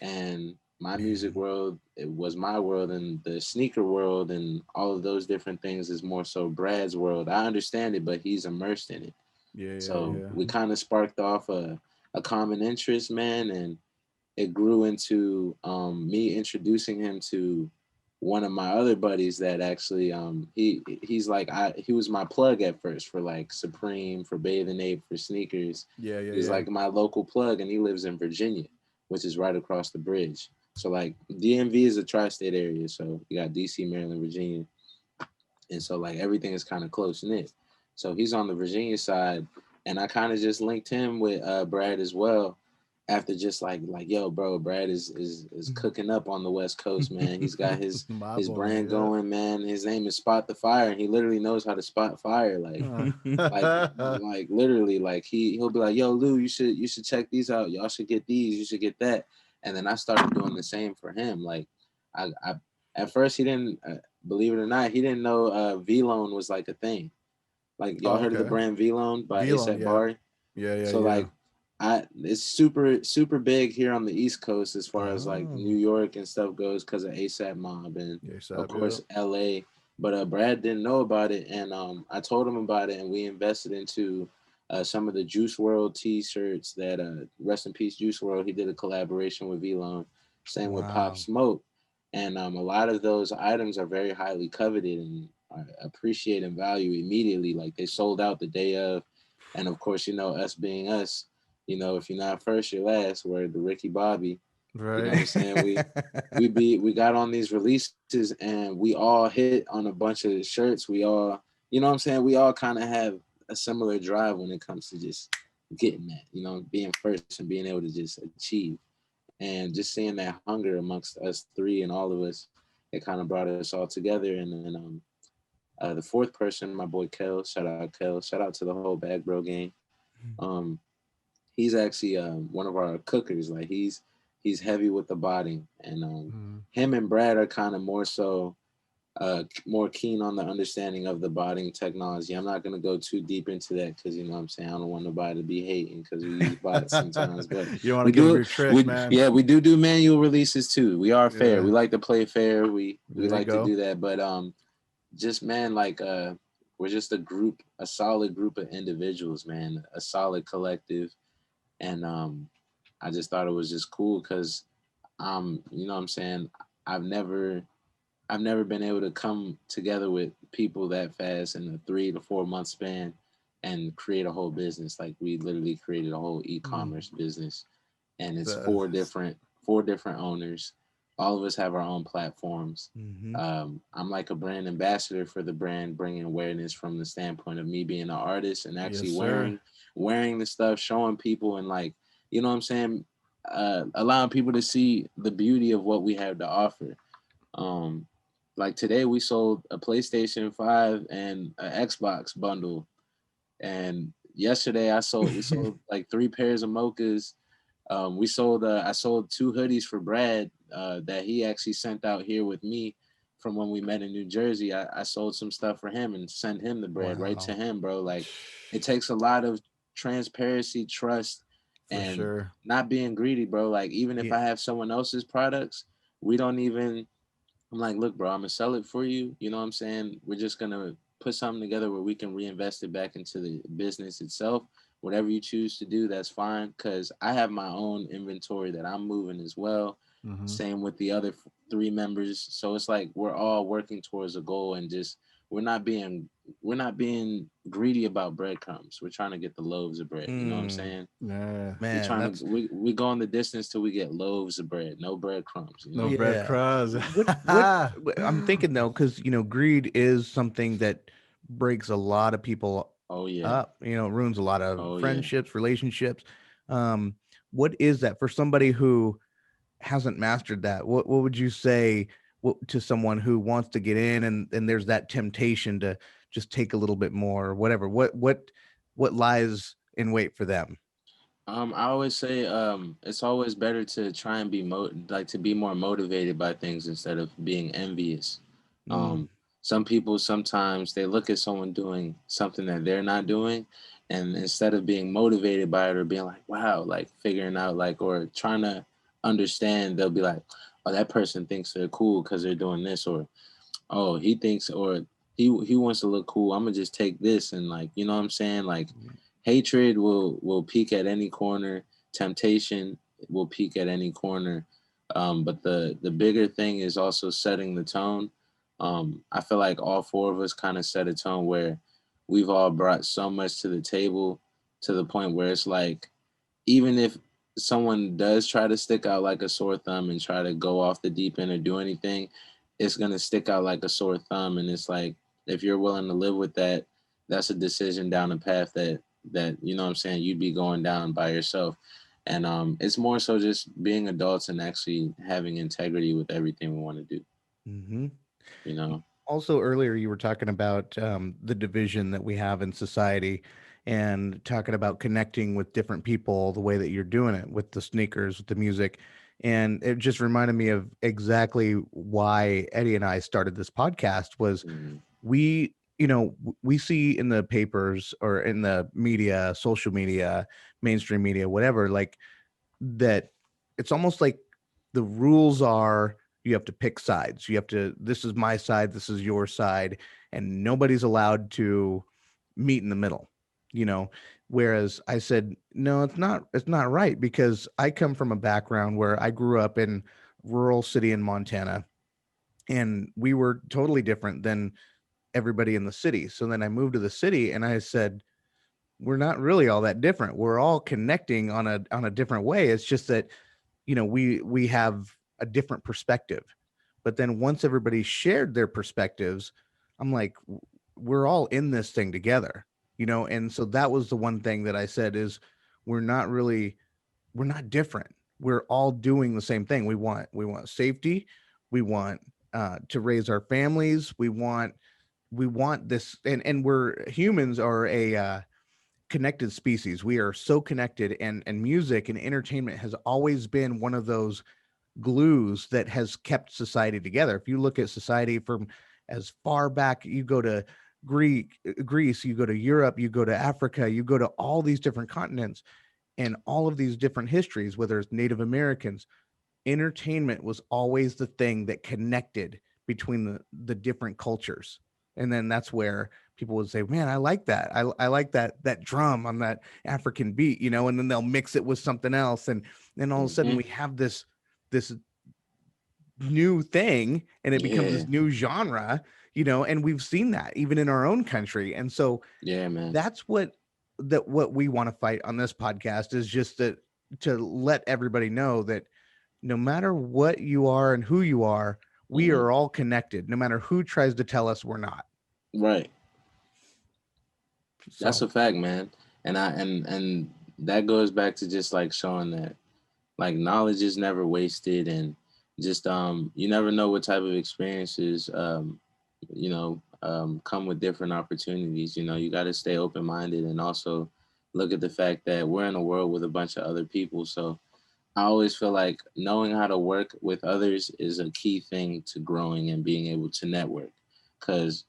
And my music world, it was my world, and the sneaker world and all of those different things is more so Brad's world. I understand it, but he's immersed in it. So we kind of sparked off a common interest, man, and it grew into me introducing him to one of my other buddies that actually he was my plug at first for like Supreme, for Bathing Ape, for sneakers. He's like my local plug, and he lives in Virginia, which is right across the bridge. So like DMV is a tri-state area, so you got DC, Maryland, Virginia, and so like everything is kind of close knit. So he's on the Virginia side, and I kind of just linked him with Brad as well. After just like yo, bro, Brad is cooking up on the West Coast, man. He's got his brand going, man. His name is Spot the Fire, and he literally knows how to spot fire, like literally, like he'll be like, yo, Lou, you should check these out. Y'all should get these. You should get that. And then I started doing the same for him. Like I at first he didn't believe it or not, he didn't know V-Loan was like a thing. Like y'all heard of the brand V-Loan by ASAP Bari? So like it's super big here on the East Coast as far as like New York and stuff goes, because of ASAP Mob and of course LA. But Brad didn't know about it, and I told him about it, and we invested into some of the Juice World T-shirts that rest in peace Juice World. He did a collaboration with V-Lone, same with Pop Smoke, and a lot of those items are very highly coveted and appreciate in value immediately. Like they sold out the day of, and of course, you know, us being us, you know, if you're not first, you're last. Where the Ricky Bobby, right? You know what I'm saying? We got on these releases, and we all hit on a bunch of shirts. We all, you know what I'm saying? We all kind of have a similar drive when it comes to just getting that, you know, being first and being able to just achieve, and just seeing that hunger amongst us three and all of us, it kind of brought us all together. And then the fourth person, my boy Kel, shout out Kel, shout out to the whole Bag Bro gang. He's actually one of our cookers. Like he's heavy with the botting, and him and Brad are kind of more so more keen on the understanding of the botting technology. I'm not gonna go too deep into that because you know what I'm saying, I don't want nobody to be hating because we use bots sometimes. But you want to give your tricks, man. Yeah, we do manual releases too. We are fair. We like to play fair. We like to do that. But just man, like we're just a solid group of individuals, man, a solid collective. And I just thought it was just cool because you know what I'm saying, I've never been able to come together with people that fast in a 3 to 4 month span and create a whole business. Like we literally created a whole e-commerce business, and it's four different owners. All of us have our own platforms. I'm like a brand ambassador for the brand, bringing awareness from the standpoint of me being an artist and actually wearing the stuff, showing people, and like, you know what I'm saying, allowing people to see the beauty of what we have to offer. Like today we sold a PlayStation 5 and an Xbox bundle, and yesterday we sold like 3 pairs of mochas. I sold 2 hoodies for Brad that he actually sent out here with me from when we met in New Jersey. I sold some stuff for him and sent him the bread right to him, bro. Like it takes a lot of transparency, trust, and not being greedy, bro. Like even if I have someone else's products, we don't even, I'm like, look, bro, I'm gonna sell it for you. You know what I'm saying? We're just gonna put something together where we can reinvest it back into the business itself. Whatever you choose to do, that's fine. Cause I have my own inventory that I'm moving as well. Same with the other 3 members. So it's like we're all working towards a goal, and just we're not being greedy about breadcrumbs. We're trying to get the loaves of bread. You know what I'm saying? Yeah, man. We go on the distance till we get loaves of bread, no breadcrumbs. You know? No breadcrumbs. what I'm thinking though, because you know, greed is something that breaks a lot of people up. You know, ruins a lot of friendships, relationships. What is that for somebody who hasn't mastered that, what would you say to someone who wants to get in and there's that temptation to just take a little bit more or whatever? What lies in wait for them? I always say it's always better to try and be to be more motivated by things instead of being envious. Mm, Some people sometimes they look at someone doing something that they're not doing, and instead of being motivated by it or being like, wow, like figuring out like or trying to understand, they'll be like, oh, that person thinks they're cool because they're doing this, or oh, he thinks or he wants to look cool. I'm gonna just take this and like, you know what I'm saying? Like hatred will peak at any corner. Temptation will peak at any corner. But the bigger thing is also setting the tone. I feel like all four of us kind of set a tone where we've all brought so much to the table to the point where it's like, even if someone does try to stick out like a sore thumb and try to go off the deep end or do anything, it's gonna stick out like a sore thumb. And it's like, if you're willing to live with that, that's a decision down the path that you know what I'm saying, you'd be going down by yourself. And it's more so just being adults and actually having integrity with everything we want to do. mm-hmm. You know. Also, earlier you were talking about the division that we have in society, and talking about connecting with different people the way that you're doing it with the sneakers, with the music. And it just reminded me of exactly why Eddie and I started this podcast. Was we, we see in the papers or in the media, social media, mainstream media, whatever, like that it's almost like the rules are you have to pick sides. You have to, this is my side, this is your side, and nobody's allowed to meet in the middle, you know. Whereas I said, no, it's not right, because I come from a background where I grew up in rural city in Montana, and we were totally different than everybody in the city. So then I moved to the city and I said, we're not really all that different. We're all connecting on a different way. It's just that, we have a different perspective. But then once everybody shared their perspectives, I'm like, we're all in this thing together, And so that was the one thing that I said is we're not different. We're all doing the same thing. We want safety. We want to raise our families. We want this, and we're humans are a connected species. We are so connected, and music and entertainment has always been one of those glues that has kept society together. If you look at society from as far back, you go to Greece, you go to Europe, you go to Africa, you go to all these different continents and all of these different histories, whether it's Native Americans, entertainment was always the thing that connected between the different cultures. And then that's where people would say, man, I like that. I like that drum on that African beat, and then they'll mix it with something else. And then all of a sudden we have this new thing, and it becomes this new genre, and we've seen that even in our own country. And so man, that's what we want to fight on this podcast, is just to let everybody know that no matter what you are and who you are, we are all connected, no matter who tries to tell us we're not. Right. So. That's a fact, man. And and that goes back to just like showing that like knowledge is never wasted, and just you never know what type of experiences come with different opportunities. You got to stay open-minded, and also look at the fact that we're in a world with a bunch of other people. So I always feel like knowing how to work with others is a key thing to growing and being able to network. Because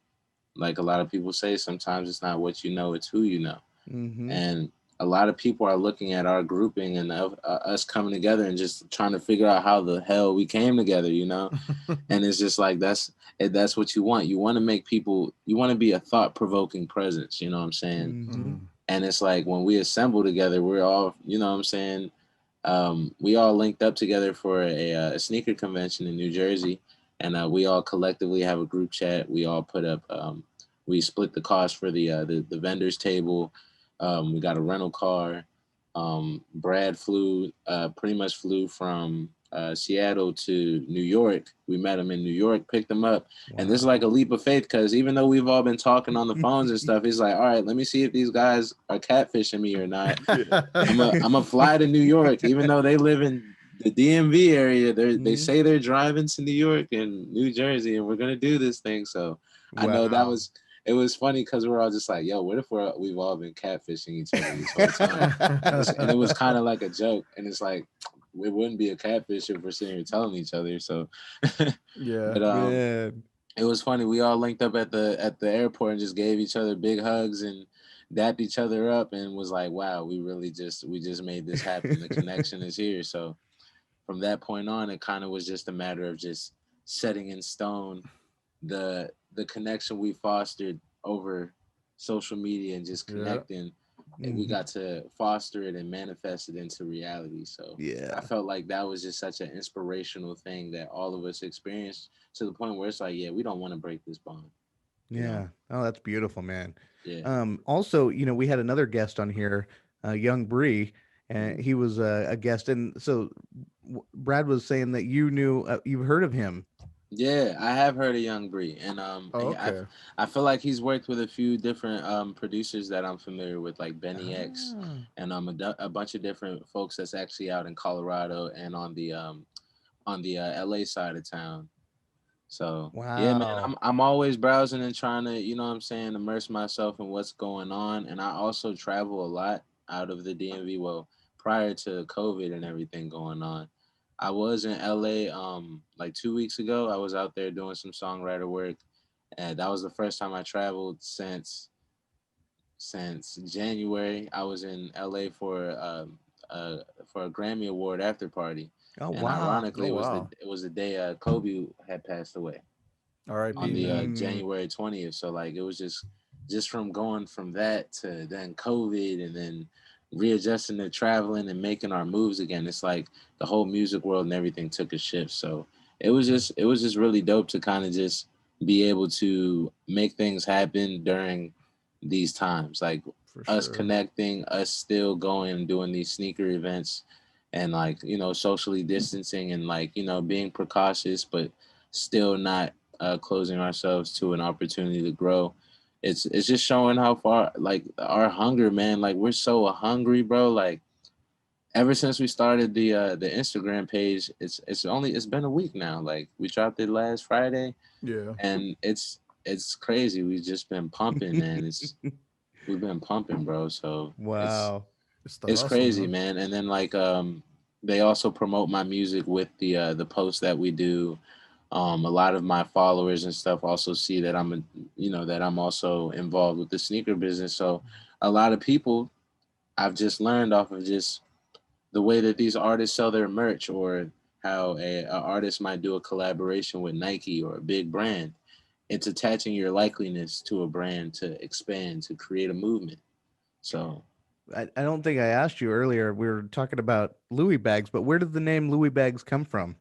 like a lot of people say, sometimes it's not what you know, it's who you know. Mm-hmm. And a lot of people are looking at our grouping and us coming together and just trying to figure out how the hell we came together, And it's just like, that's what you want. You want to make people, you want to be a thought-provoking presence, you know what I'm saying? Mm-hmm. And it's like when we assemble together, we're all, you know what I'm saying? We all linked up together for a sneaker convention in New Jersey, and we all collectively have a group chat. We all put up, we split the cost for the vendors table. We got a rental car. Brad pretty much flew from Seattle to New York. We met him in New York, picked him up. Wow. And this is like a leap of faith, because even though we've all been talking on the phones and stuff, he's like, all right, let me see if these guys are catfishing me or not. I'm a fly to New York, even though they live in the DMV area. They Mhm. say they're driving to New York and New Jersey, and we're gonna do this thing. So I know Wow. it was funny because we're all just like, yo, what if we've all been catfishing each other this whole time? And it was kind of like a joke, and it's like it wouldn't be a catfish if we're sitting here telling each other. So, Yeah. but Man. it was funny. We all linked up at the airport and just gave each other big hugs and dapped each other up, and was like, wow, we just made this happen. The connection is here. So from that point on, it kind of was just a matter of just setting in stone the connection we fostered over social media and just Yeah. connecting. And we got to foster it and manifest it into reality. So Yeah. I felt like that was just such an inspirational thing that all of us experienced, to the point where it's like, yeah, we don't want to break this bond. You Yeah. know? Oh, that's beautiful, man. Yeah. Also, we had another guest on here, Young Bree, and Mhm. he was a guest. And so Brad was saying that you've heard of him. Yeah, I have heard of Young Bree, and Oh, okay. I feel like he's worked with a few different producers that I'm familiar with, like Benny X, Ah. and a bunch of different folks that's actually out in Colorado and on the LA side of town. So yeah, man, Wow. I'm always browsing and trying to, you know what I'm saying, immerse myself in what's going on. And I also travel a lot out of the DMV. Well, prior to COVID and everything going on, I was in LA like 2 weeks ago. I was out there doing some songwriter work, and that was the first time I traveled since January. I was in LA for a Grammy Award after party, Oh, and wow. ironically, Oh, wow. it was the day Kobe had passed away on R.I.P., the man. January 20th. So like it was just from going from that to then COVID and then readjusting to traveling and making our moves again. It's like the whole music world and everything took a shift. So it was just really dope to kind of just be able to make things happen during these times. Like For us sure. connecting, us still going and doing these sneaker events and like, socially distancing and like, being precautious, but still not closing ourselves to an opportunity to grow. It's just showing how far, like, our hunger, man. Like, we're so hungry, bro. Like, ever since we started the Instagram page, it's been a week now. Like, we dropped it last Friday, Yeah. and it's crazy. We've just been pumping, man. We've been pumping, bro. So Wow. It's the it's hustle, crazy, man. man. And then like they also promote my music with the posts that we do. A lot of my followers and stuff also see that that I'm also involved with the sneaker business. So a lot of people, I've just learned off of just the way that these artists sell their merch, or how a artist might do a collaboration with Nike or a big brand. It's attaching your likeliness to a brand to expand, to create a movement. So I don't think I asked you earlier. We were talking about Louie Bags, but where did the name Louie Bags come from?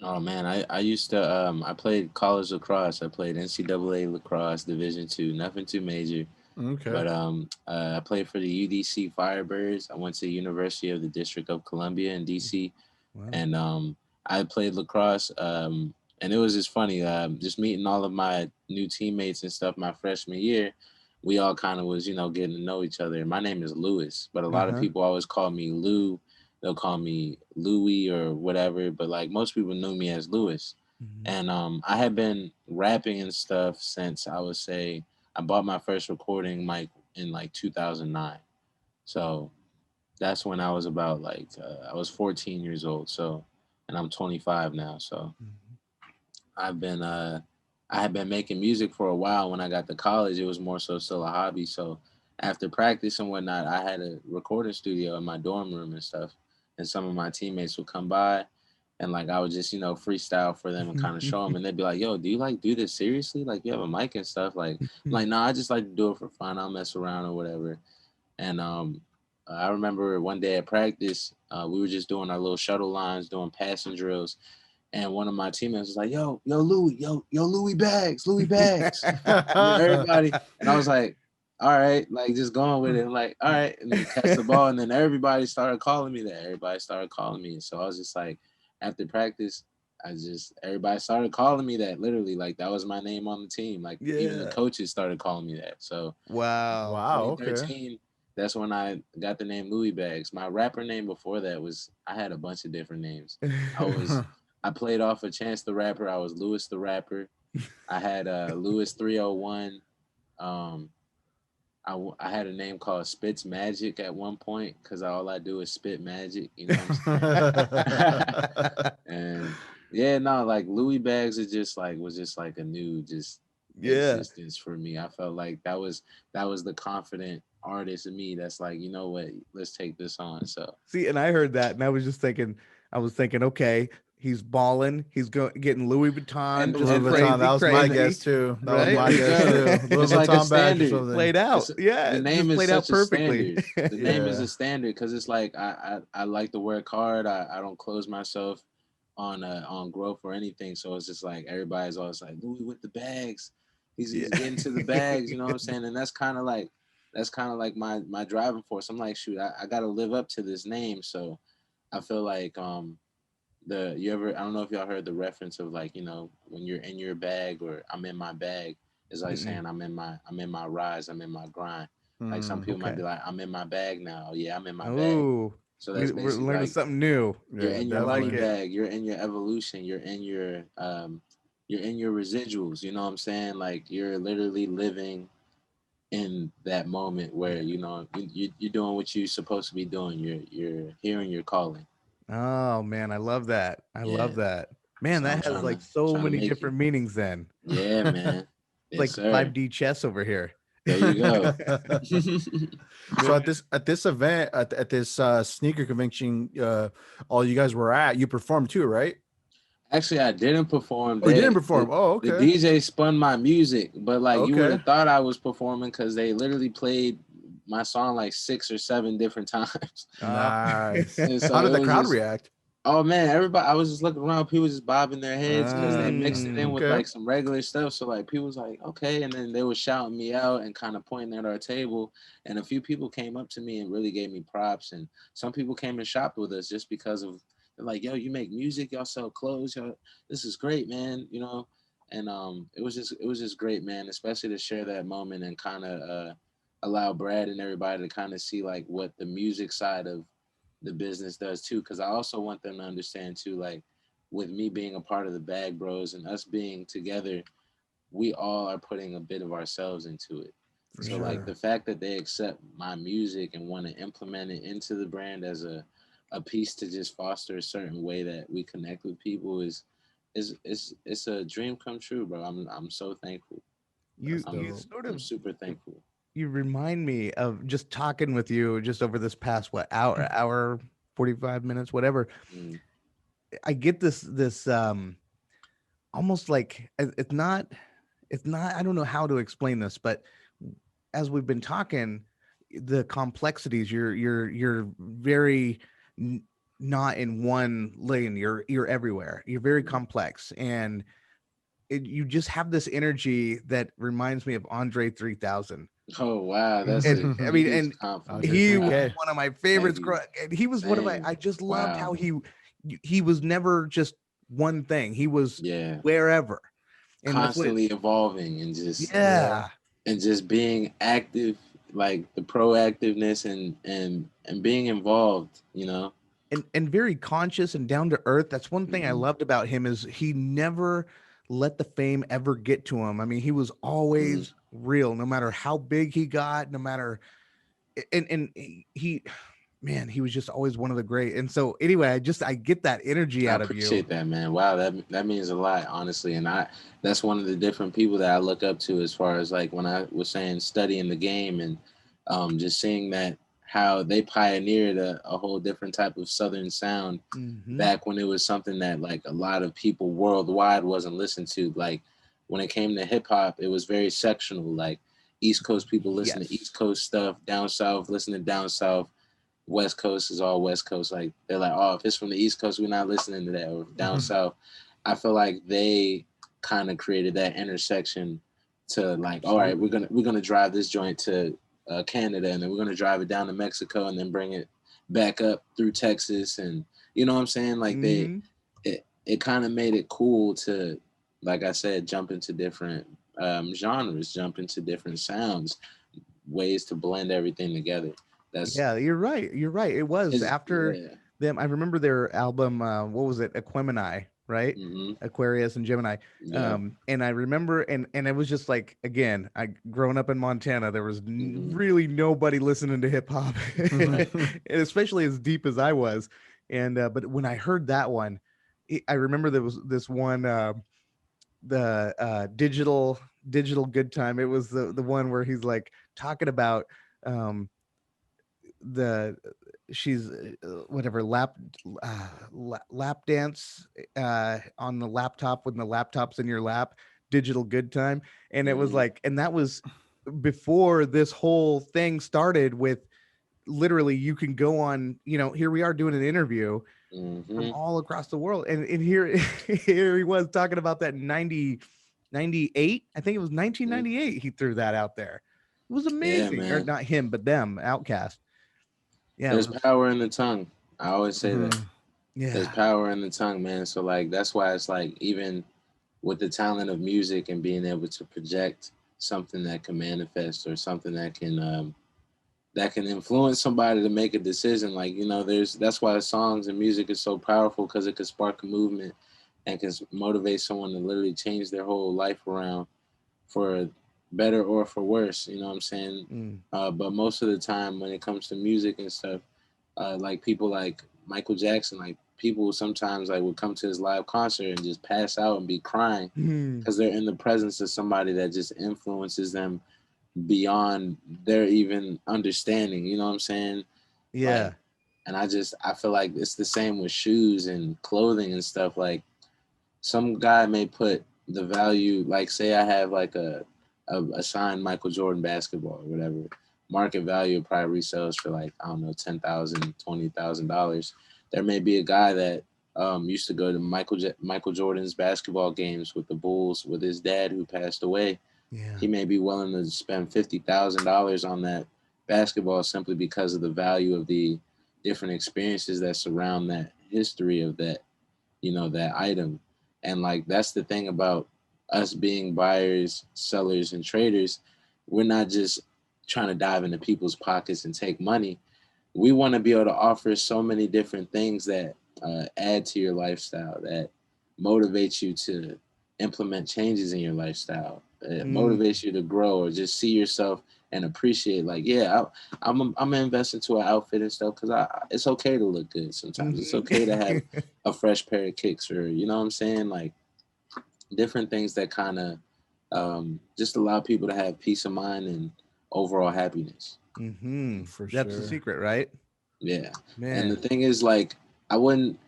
oh man, I used to I played college lacrosse. I played NCAA lacrosse Division two, nothing too major. Okay. But I played for the UDC Firebirds. I went to the University of the District of Columbia in DC, Wow. and I played lacrosse. And it was just funny, just meeting all of my new teammates and stuff my freshman year. We all kind of was, getting to know each other. My name is Lewis, but a lot of Uh-huh. people always call me Lou. They'll call me Louie or whatever, but like most people knew me as Lewis. Mhm. And I had been rapping and stuff since I would say I bought my first recording mic in like 2009. So that's when I was about like I was 14 years old. So, and I'm 25 now. So Mhm. I've been I had been making music for a while. When I got to college, it was more so still a hobby. So after practice and whatnot, I had a recording studio in my dorm room and stuff. And some of my teammates would come by, and like I would just freestyle for them and kind of show them, and they'd be like, "Yo, do you like do this seriously? Like you have a mic and stuff?" Like I'm like, "No, I just like to do it for fun. I'll mess around or whatever." And I remember one day at practice, we were just doing our little shuttle lines, doing passing drills, and one of my teammates was like, yo, Louie, yo, Louie Bagz, Louie Bagz. And then everybody, and I was like, all right, like just going with it. And like, all right. And then catch the ball. And then everybody started calling me that. Everybody started calling me. So I was just like, after practice, everybody started calling me that, literally. Like that was my name on the team. Like even the Yeah. coaches started calling me that. So Wow. Wow. Okay. 2013, that's when I got the name Louie Bagz. My rapper name before that was, I had a bunch of different names. I played off of Chance the Rapper. I was Lewis the Rapper. I had Lewis 301. Um, I had a name called Spits Magic at one point because all I do is spit magic. You know what I'm saying? And yeah, no, like Louie Bagz is just like was just like a new just Yeah. existence for me. I felt like that was the confident artist in me that's like, you know what, let's take this on. So See, and I heard that, and I was thinking, okay, he's balling, he's getting Louis Vuitton, and just Louis and Vuitton, that was my and crazy, guess too. That was right? my there you guess go. too. Louis It's like a Vuitton bag or standard. something. Played out, yeah. The name Just is played out such a perfectly. standard. The name is Yeah. a standard because it's like I like to work hard. I don't close myself on growth or anything. So it's just like everybody's always like Louis with the bags. He's getting to the bags. You know what I'm saying? And that's kind of like my driving force. I'm like, shoot, I got to live up to this name. So I feel like I don't know if y'all heard the reference of like, you know, when you're in your bag or I'm in my bag, it's like saying I'm in my rise, I'm in my grind. Like some people might Okay. be like, I'm in my bag now. Yeah, I'm in my bag. Oh, So that's we're basically learning like something new. you're Yeah, in I your like money definitely. it. bag, you're in your evolution, you're in your residuals, you know what I'm saying? Like you're literally living in that moment where, you know, you're doing what you're supposed to be doing. You're hearing your calling. Oh man, I love that. I Yeah. love that. Man, So I'm that has trying like to so trying to many make it. different meanings then. Yeah, man. It's Yes, like sir. 5D chess over here. There you go. So at this event at this sneaker convention, all you guys were at, you performed too, right? Actually, I didn't perform. Oh, you didn't They perform. Oh, the okay. DJ spun my music, but like you would Okay. have thought I was performing because they literally played my song like 6 or 7 different times. Uh, Nice. And so How did it the was crowd just, react? oh man, everybody. I was just looking around. People just bobbing their heads because they mixed it in with Mm. Okay. like some regular stuff. So like people was like, okay, and then they were shouting me out and kind of pointing at our table. And a few people came up to me and really gave me props. And some people came and shopped with us just because of they're like, yo, you make music, y'all sell clothes, y'all, this is great, man. You know. And it was just great, man. Especially to share that moment and kind of allow Brad and everybody to kind of see like what the music side of the business does too, because I also want them to understand too, like with me being a part of the Bag Bros and us being together, we all are putting a bit of ourselves into it. For So sure. like the fact that they accept my music and want to implement it into the brand as a piece to just foster a certain way that we connect with people it's a dream come true, bro. I'm so thankful. You That's you dope. sort I'm of super thankful. you remind me of just talking with you just over this past what hour 45 minutes whatever. Mm. I get this almost like it's not I don't know how to explain this, but as we've been talking, the complexities you're very n- not in one lane. You're everywhere. You're very complex, and you just have this energy that reminds me of Andre 3000. Oh wow, that's And a I mean, huge and compliment. Andre he was 3K. one of my Thank favorites. you. And he was one of my. Same. I just loved Wow. how he was never just one thing. He was Yeah. wherever, and that's what. Constantly evolving Yeah. Yeah, and just being active, like the proactiveness and being involved, you know. and very conscious and down to earth. That's one thing I Mhm. loved about him is he never let the fame ever get to him. I mean, he was Mhm. always real, no matter how big he got, no matter and he man, he was just always one of the great. And so anyway, I get that energy I out of you. appreciate that, man. Wow, that means a lot, honestly. And that's one of the different people that I look up to as far as like when I was saying studying the game and just seeing that how they pioneered a whole different type of Southern sound Mm-hmm. back when it was something that like a lot of people worldwide wasn't listened to. Like when it came to hip hop, it was very sectional. Like East Coast people listen to Yes. East Coast stuff, down South listen to down South. West Coast is all West Coast. Like they're like, oh, if it's from the East Coast, we're not listening to that. Or down South, I feel like they kind of created that intersection to like, all right, we're gonna drive this joint to Canada, and then we're gonna drive it down to Mexico, and then bring it back up through Texas, and you know what I'm saying? Like Mm-hmm. it kind of made it cool to, like I said, jump into different genres, jump into different sounds, ways to blend everything together. That's Yeah, you're right. You're right. It was after yeah. them. I remember their album. What was it? Aquemini, right? Mm-hmm. Aquarius and Gemini. Yeah. And I remember, and it was just like, again, I growing up in Montana, there was Mm-hmm. really nobody listening to hip hop, Right. and especially as deep as I was. And but when I heard that one, I remember there was this one, the digital good time. It was the one where he's like talking about um the she's whatever lap dance on the laptop when the laptop's in your lap, digital good time. And it was Mm-hmm. like, and that was before this whole thing started with literally you can go on, here we are doing an interview from Mm-hmm. all across the world, and here here he was talking about that 98. I think it was Mm-hmm. 1998 he threw that out there. It was Yeah, amazing. Or man. not him, but them, Outcast. Yeah, it There's was. power in the tongue. I always say that. Mhm. There's Yeah. power in the tongue, man. So like that's why it's like even with the talent of music and being able to project something that can manifest or something that can influence somebody to make a decision. Like, there's that's why songs and music is so powerful because it can spark a movement and can motivate someone to literally change their whole life around for better or for worse. You know what I'm saying? Mm. But most of the time, when it comes to music and stuff, like people like Michael Jackson, like people sometimes like would come to his live concert and just pass out and be crying Mm. because they're in the presence of somebody that just influences them beyond their even understanding. You know what I'm saying? Like, Yeah. and I feel like it's the same with shoes and clothing and stuff. Like some guy may put the value, like say I have like a signed Michael Jordan basketball or whatever. Market value probably resells for like, I don't know, $10,000, $20,000. There may be a guy that used to go to Michael Jordan's basketball games with the Bulls with his dad who passed away. Yeah. He may be willing to spend $50,000 on that basketball simply because of the value of the different experiences that surround that history of that, that item. And like that's the thing about us being buyers, sellers, and traders. We're not just trying to dive into people's pockets and take money. We want to be able to offer so many different things that add to your lifestyle, that motivates you to implement changes in your lifestyle. It Mm. motivates you to grow or just see yourself and appreciate. Like, yeah, I'm gonna invest into an outfit and stuff because it's okay to look good sometimes. It's okay to have Mhm. a fresh pair of kicks, or you know what I'm saying, like different things that kind of just allow people to have peace of mind and overall happiness. Mhm. For That's the sure. secret, right? Yeah. And the Man. thing is, like, I wouldn't,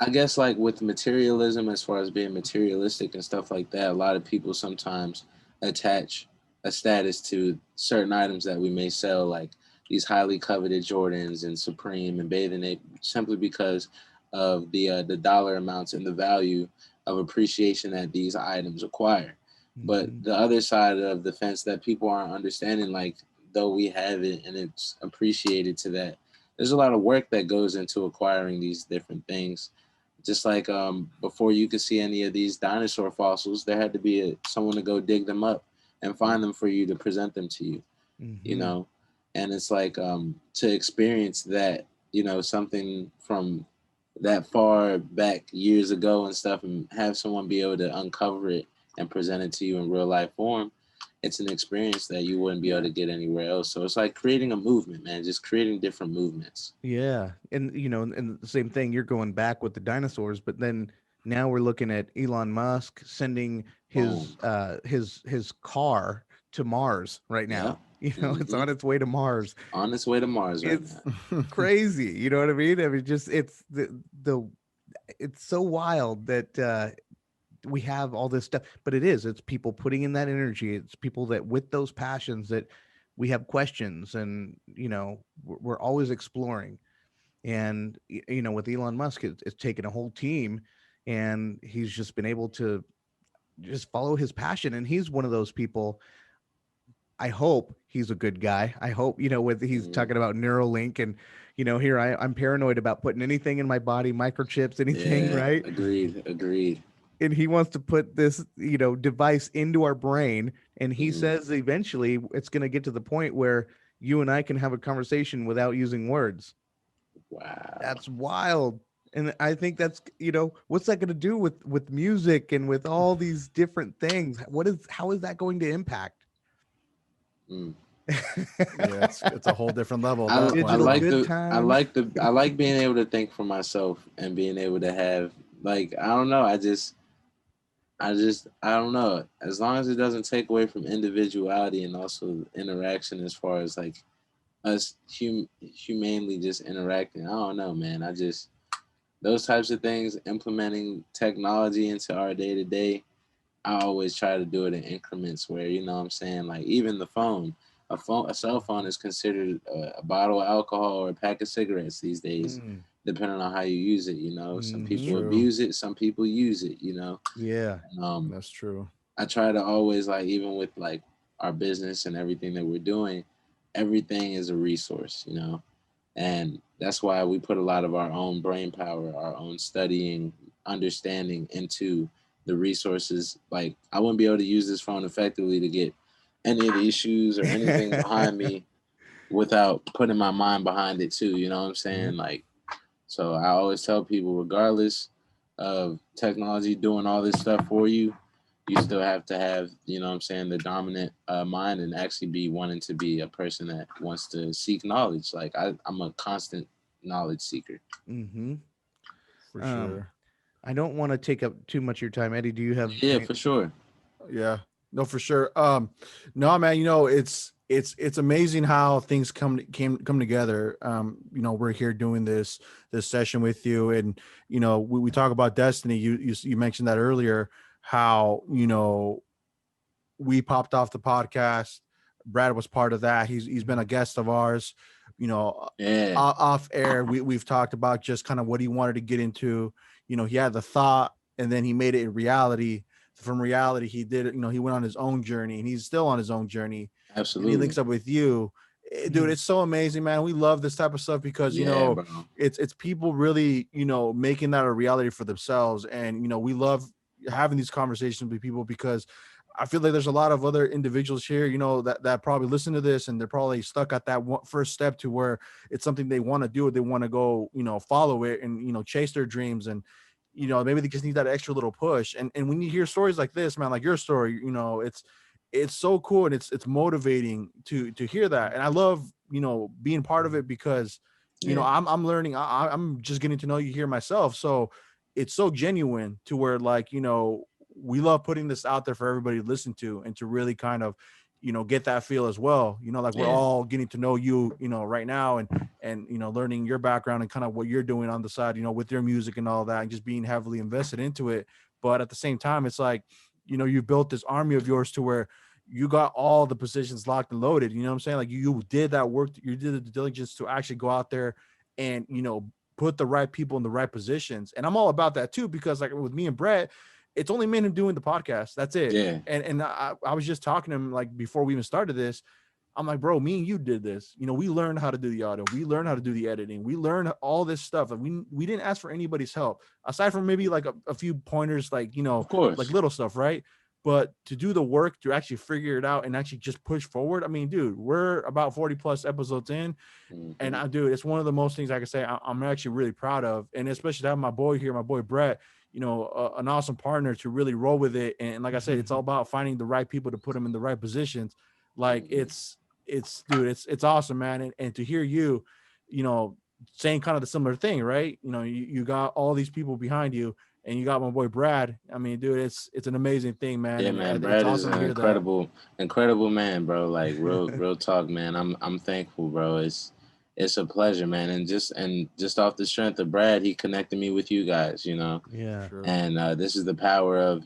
I guess, like with materialism, as far as being materialistic and stuff like that, a lot of people sometimes attach a status to certain items that we may sell, like these highly coveted Jordans and Supreme and Bathing Ape, simply because of the dollar amounts and the value of appreciation that these items acquire. But Mhm. the other side of the fence that people aren't understanding, like though we have it and it's appreciated to that, there's a lot of work that goes into acquiring these different things. Just like before you could see any of these dinosaur fossils, there had to be someone to go dig them up and find them for you to present them to you, you Mhm. know? And it's like to experience that, something from that far back years ago and stuff, and have someone be able to uncover it and present it to you in real life form, it's an experience that you wouldn't be able to get anywhere else. So it's like creating a movement, man, just creating different movements. Yeah. And and the same thing, you're going back with the dinosaurs, but then now we're looking at Elon Musk sending Boom. his car to Mars right Yeah. now. It's Hmm. on its way to Mars. On its way to Mars right It's now. crazy. You know what I mean? I mean, just it's the it's so wild that we have all this stuff, but it's people putting in that energy. It's people that with those passions that we have questions, and we're always exploring. And with Elon Musk, it's taken a whole team, and he's just been able to just follow his passion. And he's one of those people. I hope he's a good guy. I hope, with he's Hmm. talking about Neuralink, and here I'm paranoid about putting anything in my body, microchips, anything, Yeah, right? agreed, agreed. And he wants to put this, device into our brain. And he Hmm. says eventually it's going to get to the point where you and I can have a conversation without using words. Wow. That's wild. And I think that's, what's that going to do with music and with all these different things? How is that going to impact? Mm. Yeah, it's a whole different level at I, that I point. Digital like Bro. good the I times. like the I like being able to think for myself and being able to have, like, I don't know, I don't know, as long as it doesn't take away from individuality and also interaction, as far as like us humanely just interacting. I don't know, man. Those types of things, implementing technology into our day to day, I always try to do it in increments where, you know what I'm saying, like even the phone, a cell phone is considered a bottle of alcohol or a pack of cigarettes these days, Mm, depending on how you use it. Some mhm. people True. abuse it, some people use it. Yeah. And, That's true. I try to always, like, even with like our business and everything that we're doing, everything is a resource. And that's why we put a lot of our own brain power, our own studying, understanding into the resources. Like, I wouldn't be able to use this phone effectively to get any of these shoes or anything behind me without putting my mind behind it too. You know what I'm saying? Like, so I always tell people, regardless of technology doing all this stuff for you, you still have to have, you know what I'm saying, the dominant mind, and actually be wanting to be a person that wants to seek knowledge. Like, I'm a constant knowledge seeker. Mm-hmm. For Um, sure. I don't want to take up too much of your time, Eddie. Do you have Yeah, any? for sure. Yeah. No, for sure. No, man, it's amazing how things come together. We're here doing this session with you, and we talk about destiny. You mentioned that earlier, how we popped off the podcast. Brad was part of that. He's been a guest of ours. Yeah, Off air, we've talked about just kind of what he wanted to get into. He had the thought, and then he made it a reality. From reality, he did it. He went on his own journey, and he's still on his own journey. And he links absolutely. up with you. Dude, it's so amazing, man. We love this type of stuff because Yeah, bro. it's people really making that a reality for themselves, and we love having these conversations with people because I feel like there's a lot of other individuals here, that probably listen to this, and they're probably stuck at that first step to where it's something they want to do. They want to go, follow it and, chase their dreams. And, maybe they just need that extra little push. And when you hear stories like this, man, like your story, it's so cool. And it's motivating to hear that. And I love, being part of it because, Yeah, I'm learning, I'm just getting to know you here myself. So it's so genuine to where, like, we love putting this out there for everybody to listen to and to really kind of, get that feel as well. Like we're yeah, all getting to know you, right now, and learning your background and kind of what you're doing on the side, with your music and all that, and just being heavily invested into it. But at the same time, it's like, you've built this army of yours to where you got all the positions locked and loaded. You know what I'm saying? Like you did that work, you did the due diligence to actually go out there and, put the right people in the right positions. And I'm all about that too, because like with me and Brett, it's only me and him doing the podcast. That's it. yeah, And I was just talking to him like before we even started this. I'm like, bro, me and you did this. We learned how to do the audio. We learned how to do the editing. We learned all this stuff. Like we didn't ask for anybody's help aside from maybe like a few pointers, like, of like course. little stuff, right? But to do the work, to actually figure it out and actually just push forward. I mean, dude, we're about 40 plus episodes in. And Hmm. I do. It's one of the most things I can say I'm actually really proud of. And especially to have my boy here, my boy Brett, an awesome partner to really roll with it. And like I said, it's all about finding the right people to put them in the right positions. Like Hmm. dude, it's awesome, man. And to hear you, saying kind of the similar thing, right? You got all these people behind you, and you got my boy Brad. I mean, dude, it's an amazing thing, man. Yeah, And man. it's Brad is awesome to an hear that. incredible man, bro. Like, real talk, man. I'm thankful, bro. It's a pleasure, man. And just off the strength of Brad, he connected me with you guys, For Yeah. sure. And this is the power of,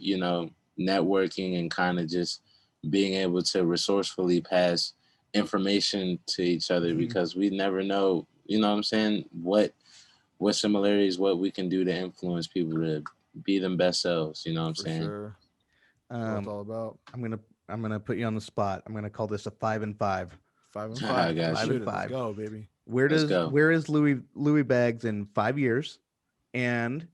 networking and kind of just being able to resourcefully pass information to each other, because we never know, you know what I'm saying, what similarities, what we can do to influence people to be them best selves, you know what I'm For saying? sure. That's what it's Um, all about. I'm gonna put you on the spot. I'm gonna call this a 5 and 5. Five and I five. Let's got Five you. and shoot it. Let's five. go, baby. Let's go. Where is Louie Bagz in 5 years? And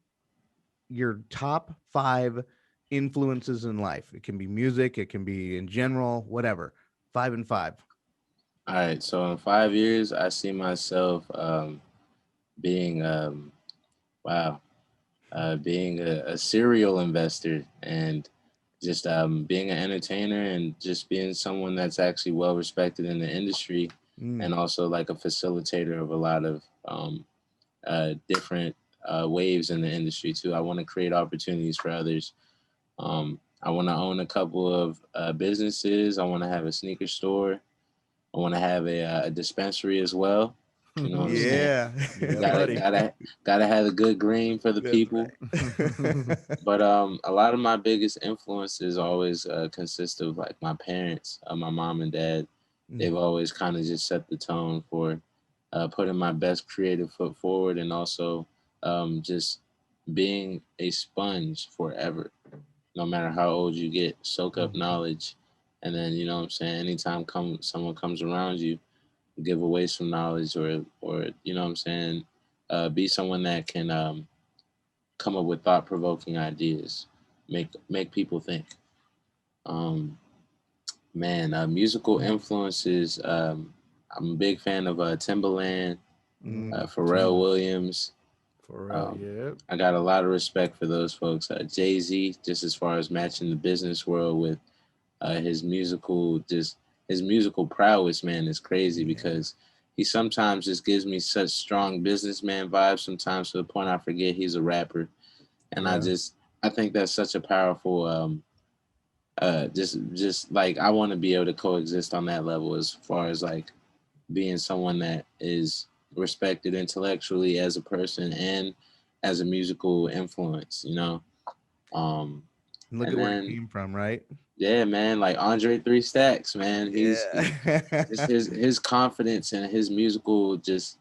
your top 5 influences in life. It can be music, it can be in general, whatever. 5 and 5. All right, so in 5 years, I see myself being wow, being a serial investor and just being an entertainer and just being someone that's actually well respected in the industry, Mm. and also like a facilitator of a lot of different waves in the industry too. I want to create opportunities for others. I want to own a couple of businesses. I want to have a sneaker store. I want to have a dispensary as well. You know what I'm saying? Yeah. Yeah, Gotta buddy. gotta have a good green for the That's people. right. But a lot of my biggest influences always consist of like my parents, my mom and dad. Mm. They've always kind of just set the tone for putting my best creative foot forward, and also just being a sponge forever. No matter how old you get, soak up knowledge, and then you know what I'm saying. Anytime someone comes around you, give away some knowledge, or you know what I'm saying. Be someone that can come up with thought provoking ideas, make people think. Um, Man, musical influences. I'm a big fan of Timbaland, Mm. Pharrell Williams. For real, Um, yeah. I got a lot of respect for those folks. Jay-Z, just as far as matching the business world with his musical, just his musical prowess, man, is crazy because he sometimes just gives me such strong businessman vibes. Sometimes to the point I forget he's a rapper, and Yeah. I think that's such a powerful just like I want to be able to coexist on that level as far as like being someone that is respected intellectually as a person and as a musical influence, you know. um Look and at where it then came from, right? yeah, man, like Andre Three Stacks, man, he Yeah. just his confidence and his musical just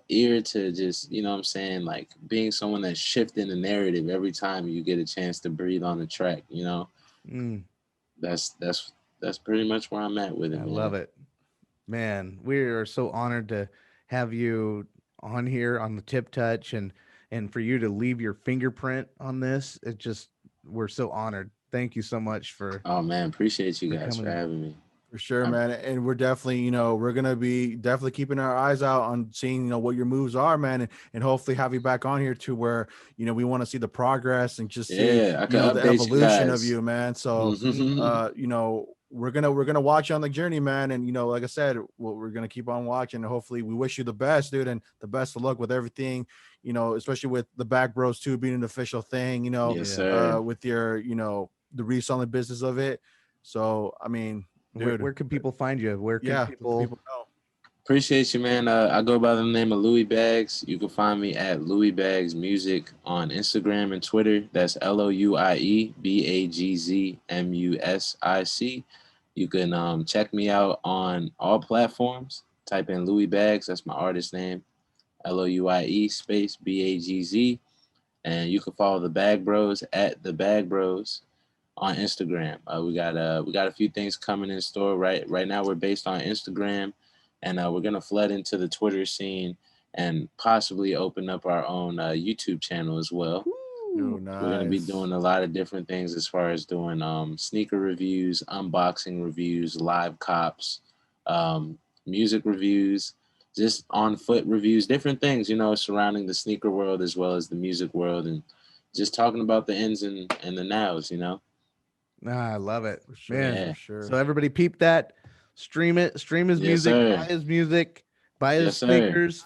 ear to just, you know what I'm saying, like being someone that's shifting the narrative every time you get a chance to breathe on the track, you know. Mm, That's pretty much where I'm at with it, I man. love it. Man, we are so honored to have you on here on the Tip Touch and for you to leave your fingerprint on this. It just we're so honored. Thank you so much Oh man, appreciate you for guys for coming. having me. For sure, I, man. And we're definitely, we're gonna be definitely keeping our eyes out on seeing, what your moves are, man, and hopefully have you back on here to where, we want to see the progress and just see, yeah, I can the update you evolution of guys. you, man. So Mm. we're gonna watch you on the journey, man. And like I said, we're gonna keep on watching, and hopefully we wish you the best, dude, and the best of luck with everything, especially with the Back Bros too being an official thing, Yes, Yeah. sir. with your, the reselling business of it. So I mean, dude, Where can people find you? Where can yeah, people know. Appreciate you, man. I go by the name of Louie Bagz. You can find me at Louie Bagz Music on Instagram and Twitter. That's LouieBagzMusic. You can check me out on all platforms. Type in Louie Bagz. That's my artist name. LOUIE space BAGZ. And you can follow the Bag Bros at the Bag Bros on Instagram. We got a few things coming in store. Right now we're based on Instagram, and we're gonna flood into the Twitter scene and possibly open up our own YouTube channel as well. Oh, We're gonna be nice. doing a lot of different things as far as doing sneaker reviews, unboxing reviews, live cops, music reviews, just on foot reviews, different things, surrounding the sneaker world as well as the music world, and just talking about the ins and the nows, I love it. For sure, Man. Yeah. for sure. So everybody peep that. Stream it. Stream his Yes, music. sir. Buy his music. Buy his Yes, sir. sneakers.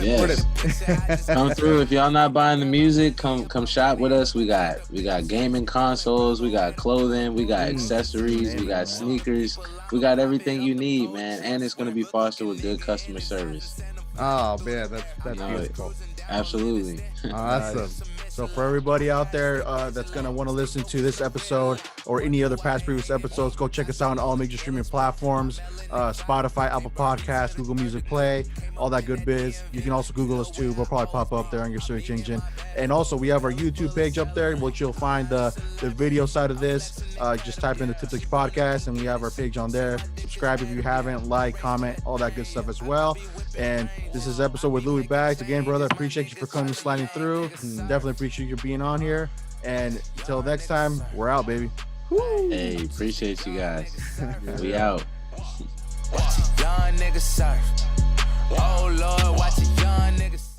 Yes. Come through. If y'all not buying the music, come shop with us. We got gaming consoles, we got clothing, we got accessories, we got sneakers, we got everything you need, man. And it's gonna be fostered with good customer service. Oh man, that's No, beautiful. Absolutely. Awesome. Nice. So for everybody out there that's gonna want to listen to this episode or any other previous episodes, go check us out on all major streaming platforms: Spotify, Apple Podcasts, Google Music Play, all that good biz. You can also Google us too. We'll probably pop up there on your search engine. And also we have our YouTube page up there, which you'll find the video side of this. Just type in the Tip Touch Podcast, and we have our page on there. Subscribe if you haven't, like, comment, all that good stuff as well. And this is episode with Louie Bagz. Again, brother, appreciate you for coming and sliding through. Definitely appreciate you being on here. And until next time, we're out, baby. Hey, appreciate you guys. We out. young nigga surf. Oh Lord, watch a young nigga surf.